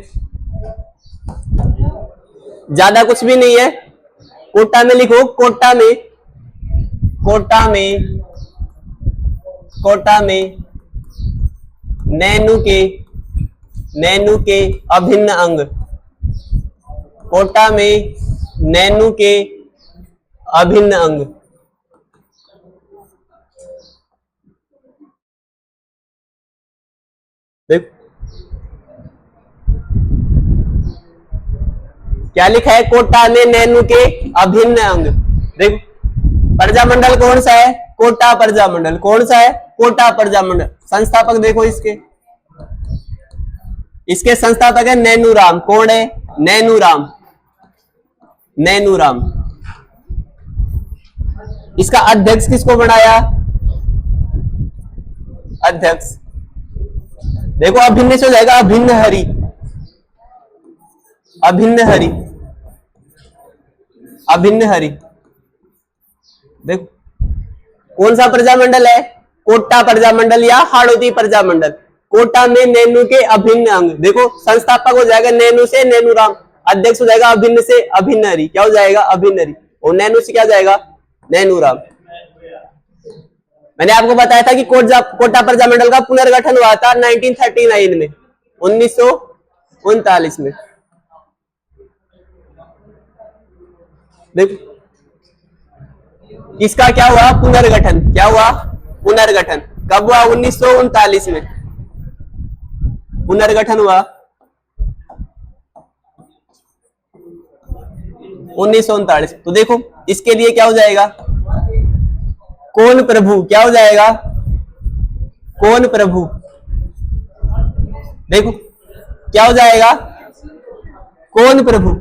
ज्यादा कुछ भी नहीं है, कोटा में लिखो, कोटा में, कोटा में, कोटा में नैनू के अभिन्न अंग, कोटा में नैनू के अभिन्न अंग। देख क्या लिखा है? कोटा में नैनू के अभिन्न अंग। देखो प्रजामंडल कौन सा है? कोटा प्रजामंडल। कौन सा है? कोटा प्रजामंडल। संस्थापक देखो इसके, इसके संस्थापक है नैनूराम। कौन है? नैनूराम, नैनूराम। इसका अध्यक्ष किसको बनाया? अध्यक्ष देखो अभिन्न से हो जाएगा अभिन्न हरि, अभिन्न हरि, अभिन्न हरि। देखो कौन सा प्रजामंडल है? कोटा प्रजामंडल या हाड़ौती प्रजामंडल। कोटा में नैनू के अभिन्न अंग। देखो संस्थापक हो जाएगा नैनू से नैनूराम, अध्यक्ष हो जाएगा अभिन्न से अभिन्न हरि। क्या हो जाएगा? अभिन्न हरि। और नैनू से क्या जाएगा? नैनूराम। मैंने आपको बताया था कि कोटा प्रजामंडल का पुनर्गठन हुआ था 1939 में, 1939 में। देखो इसका क्या हुआ? पुनर्गठन। क्या हुआ? पुनर्गठन। कब हुआ? 1939 में पुनर्गठन हुआ, 1939। तो देखो इसके लिए क्या हो जाएगा? कौन प्रभु। क्या हो जाएगा? कौन प्रभु। देखो क्या हो जाएगा? कौन प्रभु।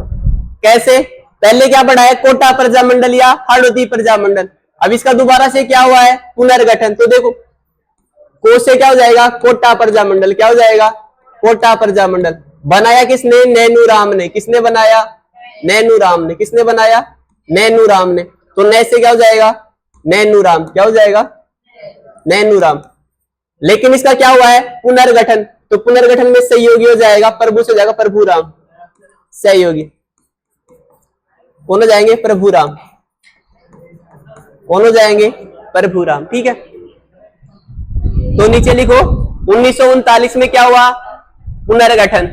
कैसे? पहले क्या पढ़ा है? कोटा प्रजामंडल या हाड़ौती प्रजामंडल। अब इसका दोबारा से क्या हुआ है? पुनर्गठन। तो देखो को से क्या हो जाएगा? कोटा प्रजामंडल। क्या हो जाएगा? कोटा प्रजामंडल। बनाया किसने? नैनूराम ने। किसने बनाया? नैनूराम ने। किसने बनाया? नैनूराम ने। तो नए से क्या हो जाएगा? नैनूराम। क्या हो जाएगा? नैनूराम। लेकिन इसका क्या हुआ है? पुनर्गठन। तो पुनर्गठन में सहयोगी हो जाएगा, प्रभु से हो जाएगा प्रभुराम। सहयोगी कौन हो जाएंगे? प्रभुराम। कौन हो जाएंगे? प्रभुराम। ठीक है, तो नीचे लिखो 1939 में क्या हुआ? पुनर्गठन।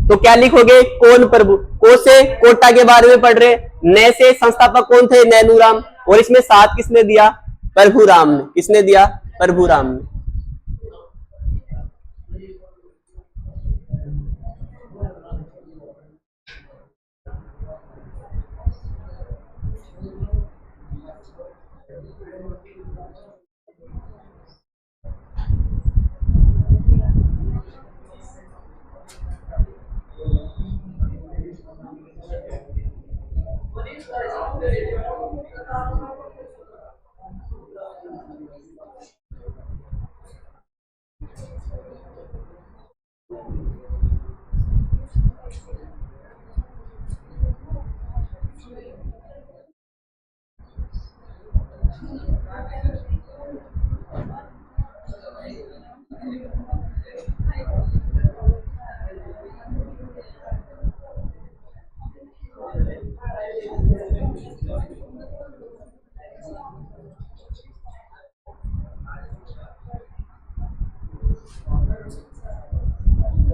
तो क्या लिखोगे? कौन प्रभु। को से कोटा के बारे में पढ़ रहे, नए से संस्थापक कौन थे? नैनूराम। और इसमें साथ किसने दिया? प्रभुराम ने। किसने दिया? प्रभुराम ने।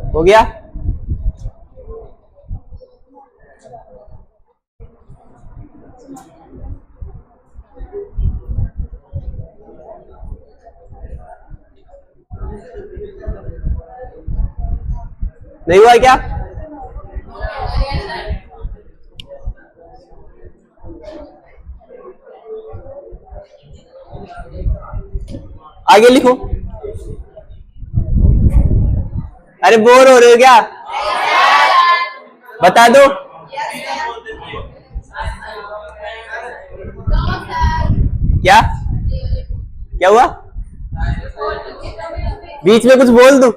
हो गया? नहीं हुआ क्या? आगे लिखो। अरे बोर हो रहे हो क्या? बता दो। क्या क्या हुआ? बीच में कुछ बोल दूं?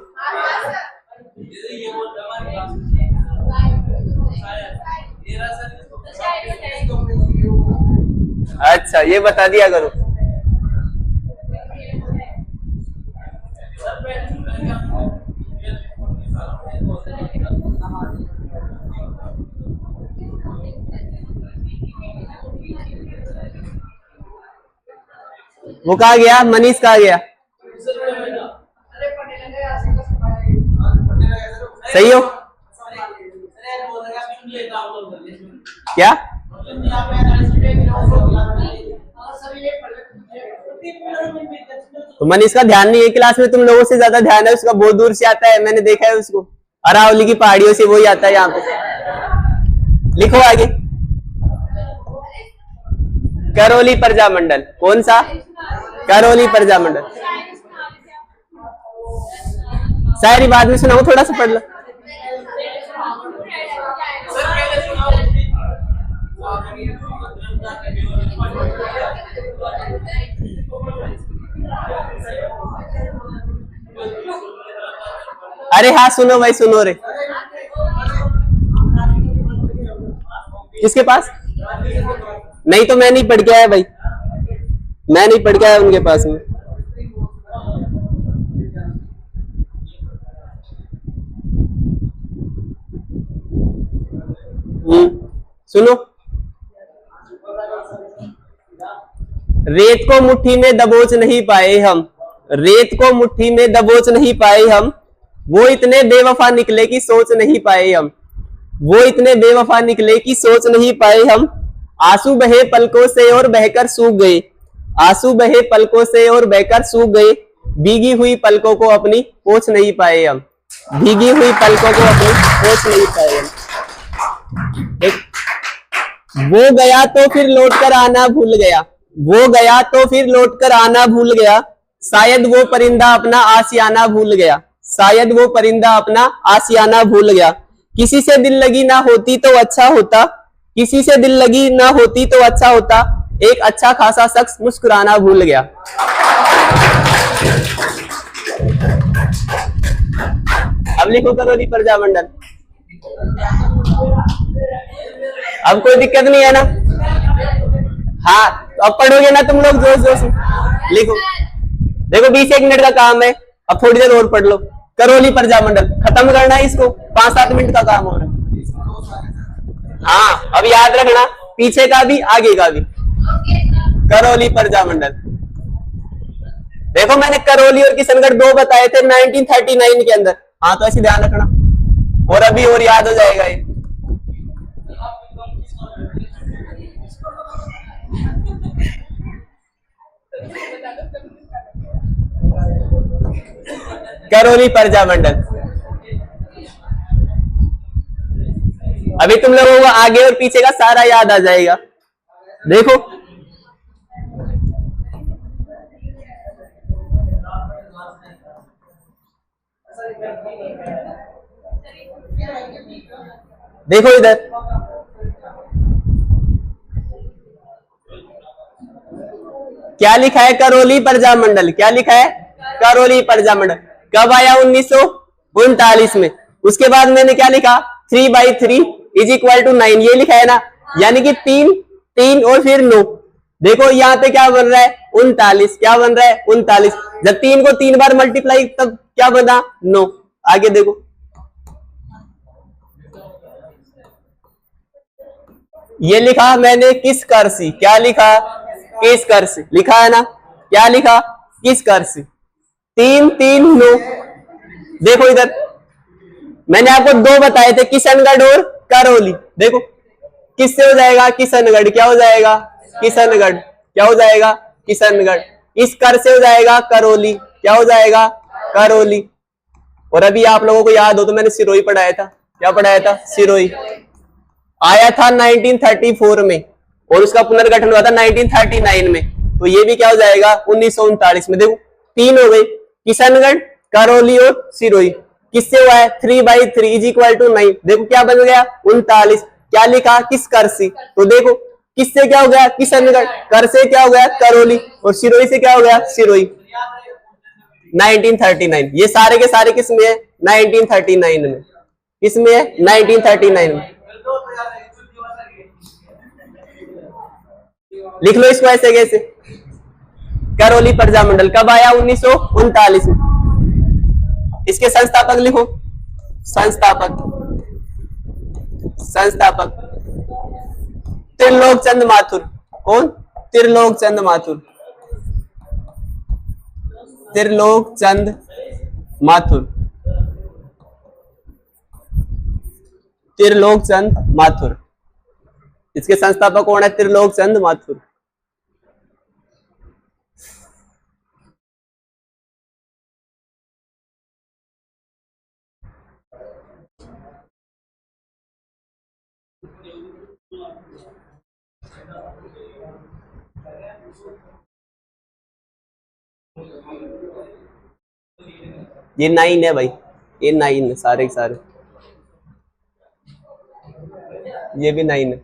अच्छा, ये बता दिया करो। वो कहा गया? मनीष कहा गया? सही हो क्या? तो मनीष का ध्यान नहीं है क्लास में, तुम लोगों से ज्यादा ध्यान है उसका, बहुत दूर से आता है, मैंने देखा है उसको, अरावली की पहाड़ियों से वही आता है यहाँ पे। लिखो आगे। करौली प्रजामंडल। कौन सा? करौली प्रजामंडल। शायरी बाद में सुनाओ, थोड़ा सा पढ़ लो। अरे हाँ सुनो भाई, सुनो रे। किसके पास? नहीं तो मैं नहीं पढ़ के आया भाई, मैं नहीं पढ़ के आया उनके पास में। सुनो, रेत को मुट्ठी में दबोच नहीं पाए हम, रेत को मुट्ठी में दबोच नहीं पाए हम, वो इतने बेवफा निकले कि सोच नहीं पाए हम, वो इतने बेवफा निकले कि सोच नहीं पाए हम, आंसू बहे पलकों से और बहकर सूख गए, आंसू बहे पलकों से और बहकर सूख गए, भीगी हुई पलकों को अपनी पोंछ नहीं पाए हम, भीगी हुई पलकों को अपनी पोंछ नहीं पाए हम। वो गया तो फिर लौटकर आना भूल गया, वो गया तो फिर लौटकर आना भूल गया, शायद वो परिंदा अपना आशियाना भूल गया, शायद वो परिंदा अपना आशियाना भूल गया, किसी से दिल लगी ना होती तो अच्छा होता, किसी से दिल लगी ना होती तो अच्छा होता, एक अच्छा खासा शख्स मुस्कुराना भूल गया। अब लिखो करौली प्रजामंडल। अब कोई दिक्कत नहीं है ना? हाँ, अब पढ़ोगे ना तुम लोग जोश जोश में? लिखो। देखो 20-1 मिनट का काम है, अब थोड़ी देर और पढ़ लो। करौली प्रजामंडल खत्म करना है इसको, 5-7 मिनट का काम हो रहा है। हाँ, अब याद रखना, पीछे का भी आगे का भी। करौली प्रजामंडल। देखो मैंने करौली और किशनगढ़ 2 बताए थे 1939 के अंदर। हाँ, तो ऐसे ध्यान रखना, और अभी और याद हो जाएगा ये। करौली प्रजामंडल। अभी तुम लोगों को आगे और पीछे का सारा याद आ जाएगा। देखो देखो इधर, क्या लिखा है? करौली प्रजामंडल। क्या लिखा है? करौली प्रजामंडल। कब आया? 1939 में। उसके बाद मैंने क्या लिखा? 3/3 = 9, ये लिखा है ना, यानी कि 3 और फिर 9। देखो यहाँ पे क्या बन रहा है? 39। क्या बन रहा है? 39। जब 3 को 3 बार मल्टीप्लाई, तब क्या बना? 9। आगे देखो, ये लिखा मैंने किस करसी। क्या लिखा? किस करसी लिखा है ना? क्या लिखा? किस करसी। 3 3 9। देखो इधर मैंने आपको 2 बताए थे, किशनगढ़ और करौली। देखो किससे हो जाएगा? किशनगढ़। क्या हो जाएगा? किशनगढ़। क्या हो जाएगा? किशनगढ़। इस कर से हो जाएगा करौली। क्या हो जाएगा? करौली। और अभी आप लोगों को याद हो तो मैंने सिरोही पढ़ाया था। क्या पढ़ाया था? सिरोही। आया था 1934 में, और उसका पुनर्गठन हुआ था 1939 में। तो ये भी क्या हो जाएगा? 1939 में। देखो 3 हो गए, किशनगढ़, करौली और सिरोही। किससे हुआ है? 3/3 इज इक्वल टू 9। देखो क्या बन गया? 39। क्या लिखा? किस कर से? तो देखो किससे क्या हो गया? किशनगढ़। कर से क्या हो गया? करौली। और सिरोही से क्या हो गया? सिरोही। 1939। ये सारे के सारे किस में है? 1939 में। किस में है? 1939 में। लिख लो इसको ऐसे कैसे। करौली प्रजामंडल कब आया? 1939 में। इसके संस्थापक लिखो। संस्थापक संस्थापक त्रिलोक चंद माथुर। कौन? त्रिलोक चंद माथुर। त्रिलोक चंद माथुर। त्रिलोक चंद माथुर। इसके संस्थापक कौन है? त्रिलोक चंद माथुर। ये 9 है भाई, ये 9 है सारे के सारे। ये भी 9 है।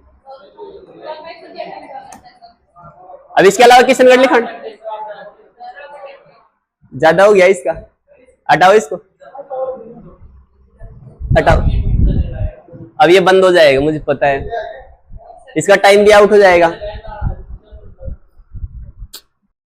अब इसके अलावा किशनगढ़ लिखंड ज्यादा हो गया इसका, हटाओ इसको, हटाओ। अब ये बंद हो जाएगा, मुझे पता है इसका टाइम भी आउट हो जाएगा।